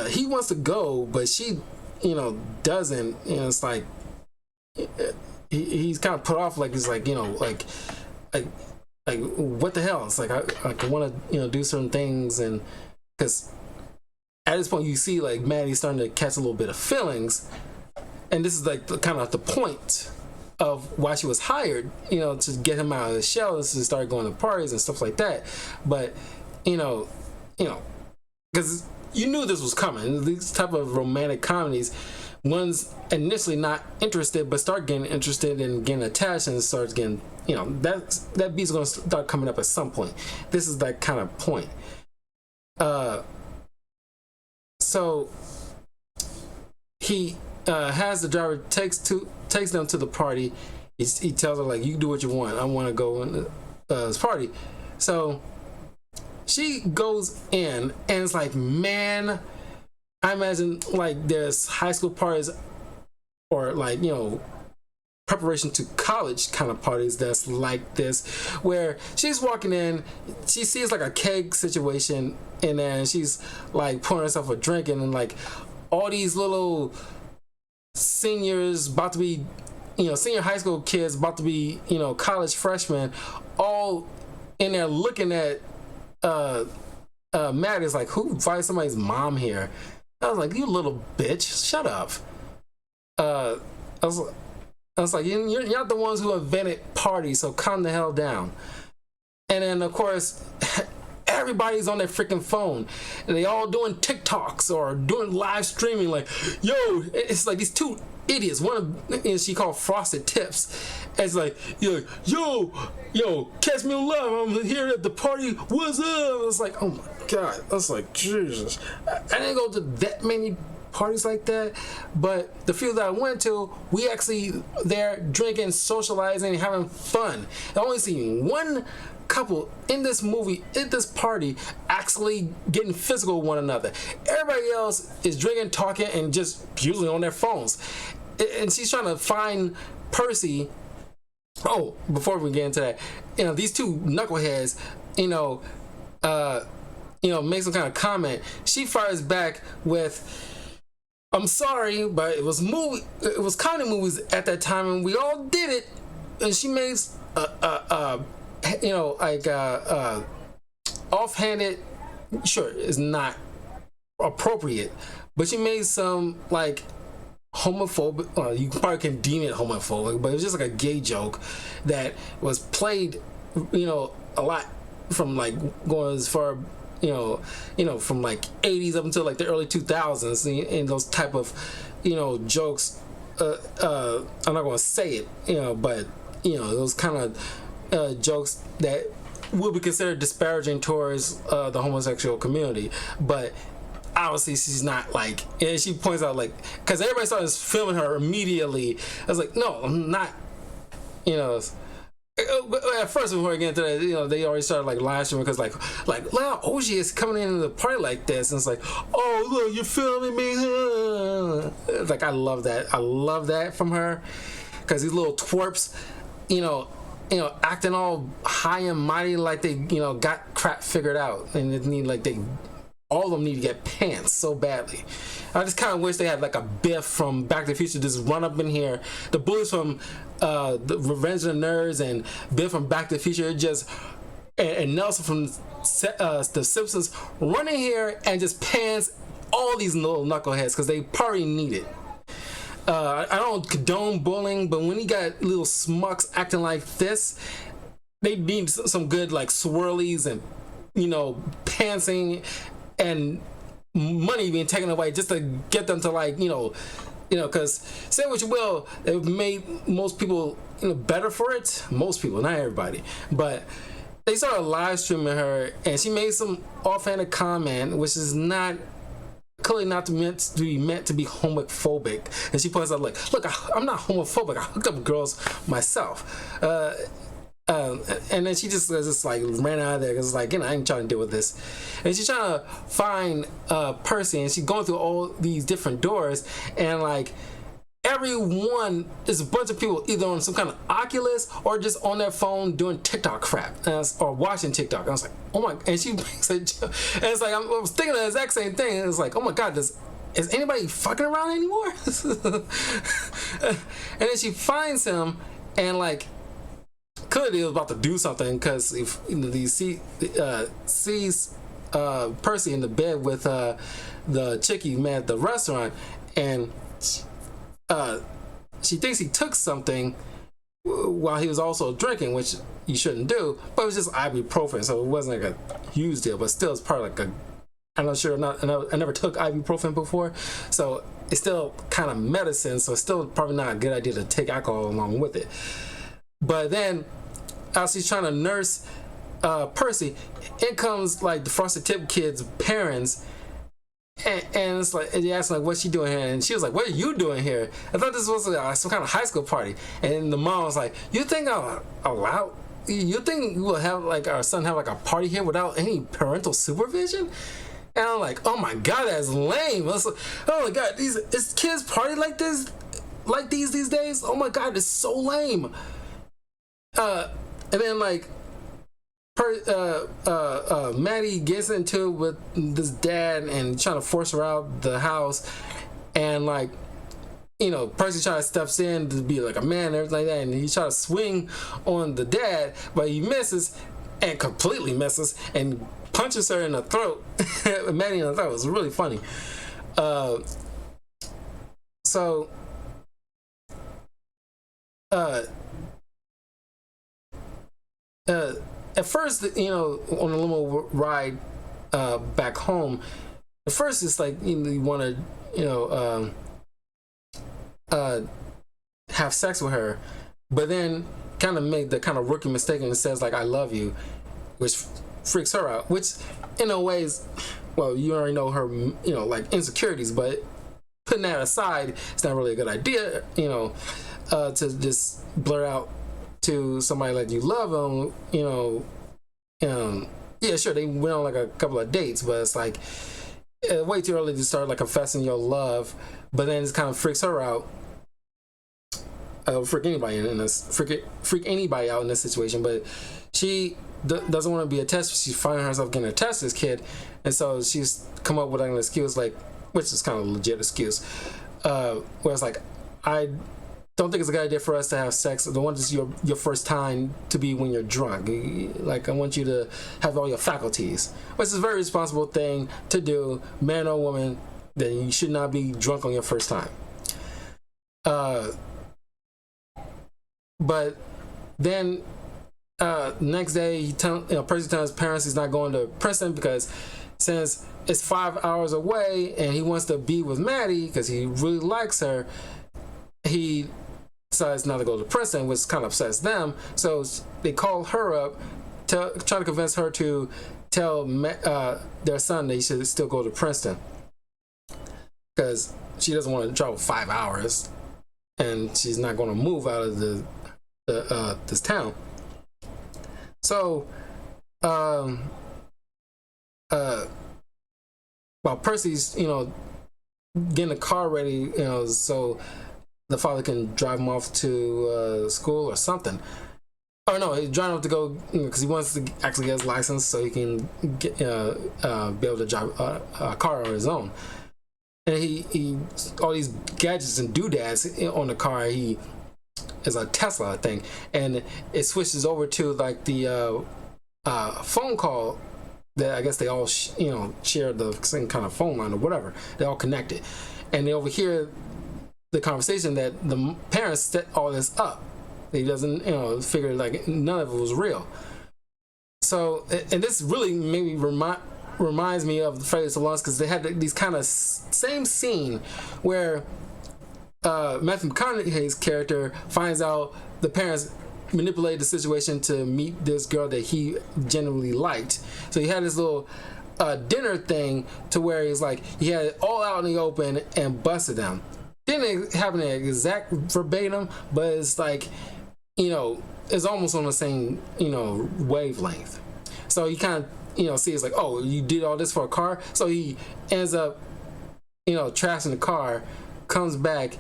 he wants to go, but she, doesn't. It's like he's kind of put off, like he's like, like what the hell? It's like I want to do certain things, and because at this point you see like Maddie's starting to catch a little bit of feelings, and this is like kind of the point of why she was hired, to get him out of the shell and to start going to parties and stuff like that. But because you knew this was coming. These type of romantic comedies, one's initially not interested, but start getting interested and getting attached, and starts getting, that beat's going to start coming up at some point. This is that kind of point. So he has the driver takes them to the party. He tells her, like, you do what you want. I want to go in this party. So she goes in, and it's like, man, I imagine like there's high school parties or like, preparation to college kind of parties that's like this, where she's walking in, she sees like a keg situation, and then she's like pouring herself a drink, and then like all these little seniors about to be, senior high school kids about to be, college freshmen, all in there looking at Matt. Is like, who invited somebody's mom here? I was like, you little bitch, shut up. I was like, you're not the ones who invented parties, so calm the hell down. And then, of course, everybody's on their freaking phone, and they all doing TikToks or doing live streaming. Like, yo, it's like these two idiots. One, and she called Frosted Tips. And it's like, yo, catch me on live. I'm here at the party. What's up? It's like, oh my God. That's like, Jesus. I didn't go to that many parties like that, but the few that I went to, we actually there drinking, socializing, having fun. I only seen one couple in this movie, at this party, actually getting physical with one another. Everybody else is drinking, talking, and just usually on their phones. And she's trying to find Percy. Oh, before we get into that, these two knuckleheads, make some kind of comment. She fires back with, I'm sorry, but it was comedy movies at that time, and we all did it. And she makes offhanded, sure, is not appropriate, but she made some like homophobic, you probably can deem it homophobic, but it was just like a gay joke that was played, a lot from like going as far, from like 80s up until like the early 2000s, and those type of, jokes. I'm not going to say it, but those kind of jokes that will be considered disparaging towards the homosexual community. But obviously she's not like, and she points out like, because everybody started filming her immediately. I was like, no, I'm not, at first, before I get into that, they already started like live streaming because like wow, OG is coming into the party like this, and it's like, oh look, you're filming me. Like I love that from her, because these little twerps, acting all high and mighty like they got crap figured out, and they need like they all of them need to get pants so badly. I just kind of wish they had like a Biff from Back to the Future just run up in here. The bullies from the Revenge of the Nerds and Biff from Back to the Future just and Nelson from The Simpsons run in here and just pants all these little knuckleheads because they probably need it. I don't condone bullying, but when you got little smucks acting like this, they need some good like swirlies and pantsing and money being taken away just to get them to like because say what you will, it made most people better for it. Most people, not everybody, but they started live streaming her, and she made some offhanded comment, which is not clearly not meant to be homophobic. And she points out like, look, I'm not homophobic. I hooked up with girls myself. And then she just like ran out of there because like I ain't trying to deal with this. And she's trying to find Percy, and she's going through all these different doors, and like everyone, there's a bunch of people either on some kind of Oculus or just on their phone doing TikTok crap or watching TikTok. And I was like, oh my! And she makes a joke, and it's like I was thinking the exact same thing. And it's like, oh my god, is anybody fucking around anymore? And then she finds him, and like clearly he was about to do something because he sees Percy in the bed with the chick he met at the restaurant, and she thinks he took something while he was also drinking, which you shouldn't do, but it was just ibuprofen, so it wasn't like a huge deal, but still it's probably like I'm not sure, I never took ibuprofen before, so it's still kind of medicine, so it's still probably not a good idea to take alcohol along with it. But then as she's trying to nurse Percy, in comes like the Frosted Tip Kid's parents, and it's like, and they asked like, what's she doing here? And she was like, what are you doing here? I thought this was some kind of high school party. And the mom was like, you think you think we'll have like our son have like a party here without any parental supervision? And I'm like, oh my god, that's lame. I was like, oh my god, is kids party like this, like these days? Oh my god, it's so lame. And then like Maddie gets into it with this dad and trying to force her out the house, and like Percy trying to steps in to be like a man and everything like that, and he tries to swing on the dad, but he misses and completely misses and punches her in the throat. Maddie in the throat. It was really funny. At first, on a limo ride back home, at first it's like you want to have sex with her, but then kind of made the kind of rookie mistake and it says like I love you, which freaks her out, which in a ways, well, you already know her like insecurities, but putting that aside, it's not really a good idea to just blurt out to somebody like you love them, yeah, sure, they went on like a couple of dates, but it's like way too early to start like confessing your love, but then it kind of freaks her out. Freak anybody in this, freak anybody out in this situation, but she doesn't want to be attached. She's finding herself getting attached to this kid, and so she's come up with an excuse like, which is kind of a legit excuse, where it's like, I don't think it's a good idea for us to have sex. I don't want this your first time to be when you're drunk. Like, I want you to have all your faculties, which is a very responsible thing to do, man or woman. Then you should not be drunk on your first time. But then next day, Percy tells his parents he's not going to Princeton because since it's 5 hours away and he wants to be with Maddie because he really likes her, he decides not to go to Princeton, which kind of upsets them. So they call her up to try to convince her to tell their son they should still go to Princeton because she doesn't want to travel 5 hours and she's not going to move out of this town. So while Percy's getting the car ready, so the father can drive him off to school or something, Oh no, he's driving up to go because he wants to actually get his license so he can get, be able to drive a car on his own. And he all these gadgets and doodads on the car. He is a Tesla, I think, and it switches over to like the phone call that I guess they all share the same kind of phone line or whatever. They're all connected, and they overhear the conversation that the parents set all this up. He doesn't figure like none of it was real. So, and this really maybe reminds me of Freddy Salons because they had these kind of same scene where Matthew McConaughey's character finds out the parents manipulated the situation to meet this girl that he genuinely liked. So he had this little dinner thing to where he's like, he had it all out in the open and busted them. Didn't happen exact verbatim, but it's like, it's almost on the same, wavelength. So you kind of, see it's like, oh, you did all this for a car? So he ends up, trashing the car, comes back,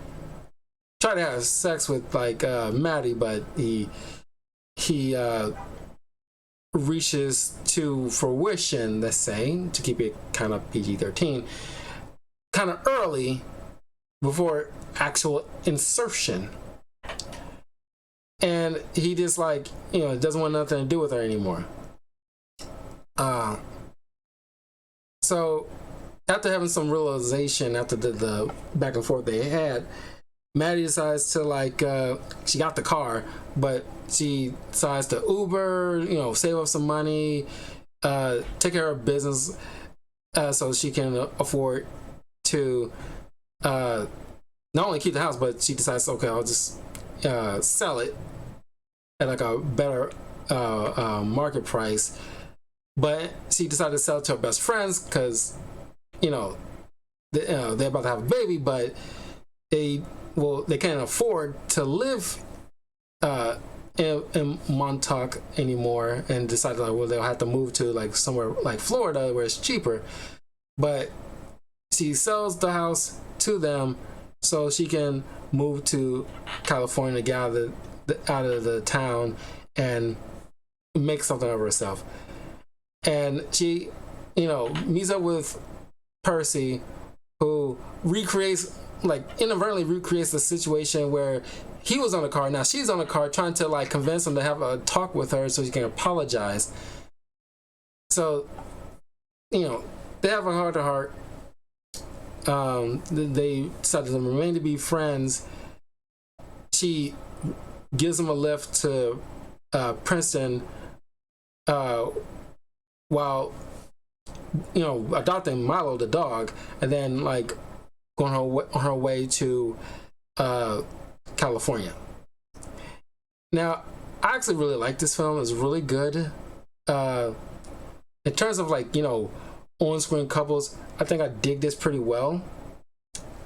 try to have sex with like Maddie, but he reaches to fruition, let's say, to keep it kind of PG-13, kind of early before actual insertion. And he just like, doesn't want nothing to do with her anymore. So after having some realization after the back and forth they had, Maddie decides to like, she got the car, but she decides to Uber, save up some money, take care of business, so she can afford to not only keep the house, but she decides, okay, I'll just sell it at like a better market price. But she decided to sell it to her best friends because, they're about to have a baby, but they can't afford to live in Montauk anymore, and decided like, they'll have to move to like somewhere like Florida where it's cheaper. But she sells the house to them so she can move to California, get out of the town and make something of herself. And she, meets up with Percy, who inadvertently recreates the situation where he was on the car. Now she's on the car trying to like convince him to have a talk with her so she can apologize. So, they have a heart to heart. They decided to remain to be friends. She gives him a lift to Princeton while adopting Milo the dog, and then like going on her way to California. Now, I actually really like this film. It's really good. In terms of like on-screen couples, I think I dig this pretty well.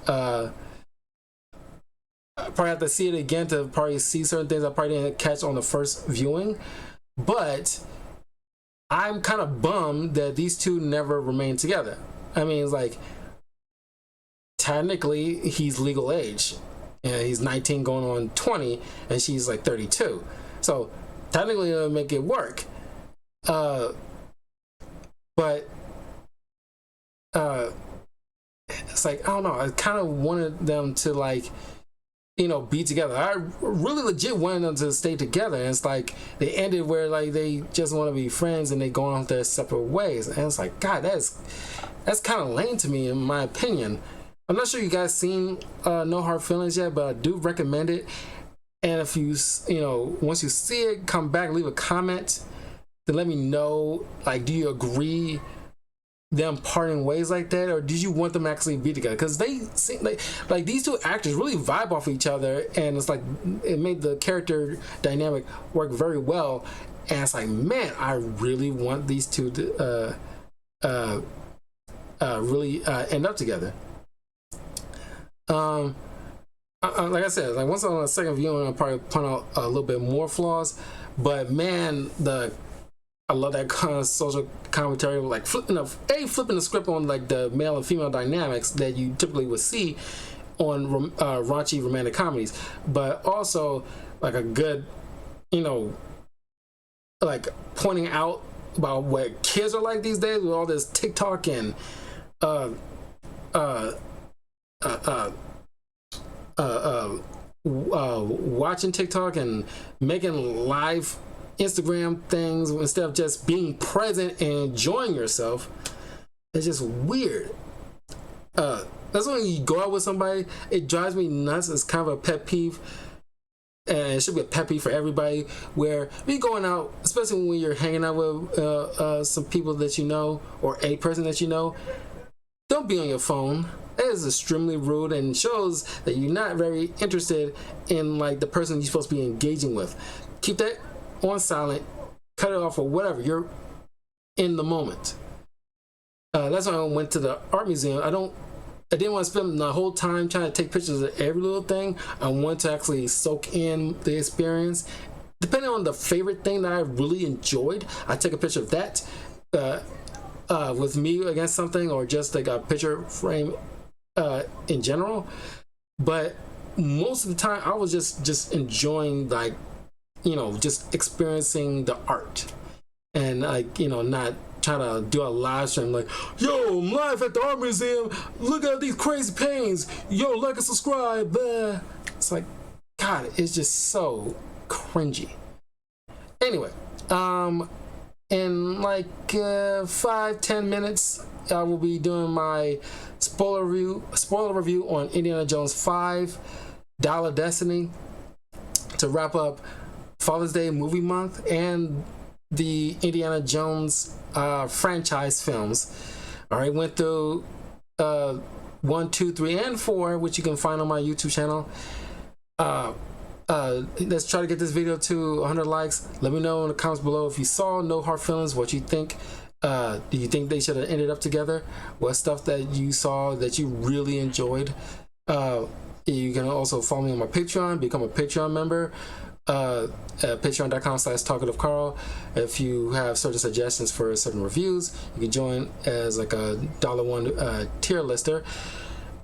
I probably have to see it again to probably see certain things I probably didn't catch on the first viewing, but I'm kind of bummed that these two never remained together. I mean, it's like, technically he's legal age, and he's 19 going on 20, and she's like 32, so technically it'll make it work. But it's like, I don't know, I kind of wanted them to like be together. I really legit wanted them to stay together, and it's like they ended where like they just want to be friends and they go on their separate ways, and it's like, God, that's kind of lame to me in my opinion. I'm not sure you guys seen No Hard Feelings yet, but I do recommend it. And if you once you see it, come back, leave a comment to let me know, like, do you agree them parting ways like that, or did you want them to actually be together? Because they seem like these two actors really vibe off each other, and it's like it made the character dynamic work very well. And it's like, man, I really want these two to really end up together. Like I said, like once on a second viewing, I'll probably point out a little bit more flaws, but man, I love that kind of social commentary, like flipping the script on like the male and female dynamics that you typically would see on raunchy romantic comedies, but also like a good, like pointing out about what kids are like these days with all this TikTok and uh uh uh uh, uh, watching TikTok and making live Instagram things instead of just being present and enjoying yourself. It's just weird. That's when you go out with somebody, it drives me nuts. It's kind of a pet peeve, and it should be a pet peeve for everybody, where you're going out, especially when you're hanging out with some people that you know, or a person that you know, don't be on your phone. That is extremely rude and shows that you're not very interested in like the person you're supposed to be engaging with. Keep that on silent, cut it off, or whatever. You're in the moment. That's why I went to the art museum. I didn't want to spend the whole time trying to take pictures of every little thing. I wanted to actually soak in the experience. Depending on the favorite thing that I really enjoyed, I take a picture of that with me against something, or just like a picture frame in general. But most of the time I was just enjoying, like, just experiencing the art, and like, not trying to do a live stream like, yo, I'm live at the art museum, look at these crazy paintings, yo, like and subscribe. It's like, God, it's just so cringy. Anyway, in like 5-10 minutes, I will be doing my spoiler review on Indiana Jones 5: Dial of Destiny, to wrap up Father's Day movie month and the Indiana Jones franchise films. All right, went through 1, 2, 3, and 4, which you can find on my YouTube channel. Let's try to get this video to 100 likes. Let me know in the comments below if you saw. No hard feelings. What you think? Do you think they should have ended up together? What stuff that you saw that you really enjoyed? You can also follow me on my Patreon, become a Patreon member. Patreon.com/talkativecarl. If you have certain suggestions for certain reviews, you can join as like a $1 tier lister.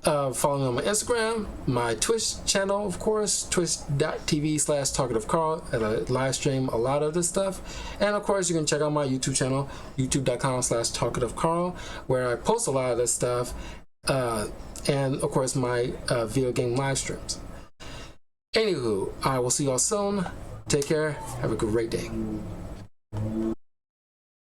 Follow me on my Instagram, my Twitch channel, of course, twitch.tv/talkativecarl, and I live stream a lot of this stuff. And of course, you can check out my YouTube channel, youtube.com/talkativecarl, where I post a lot of this stuff, and of course my video game live streams. Anywho, I will see y'all soon. Take care. Have a great day.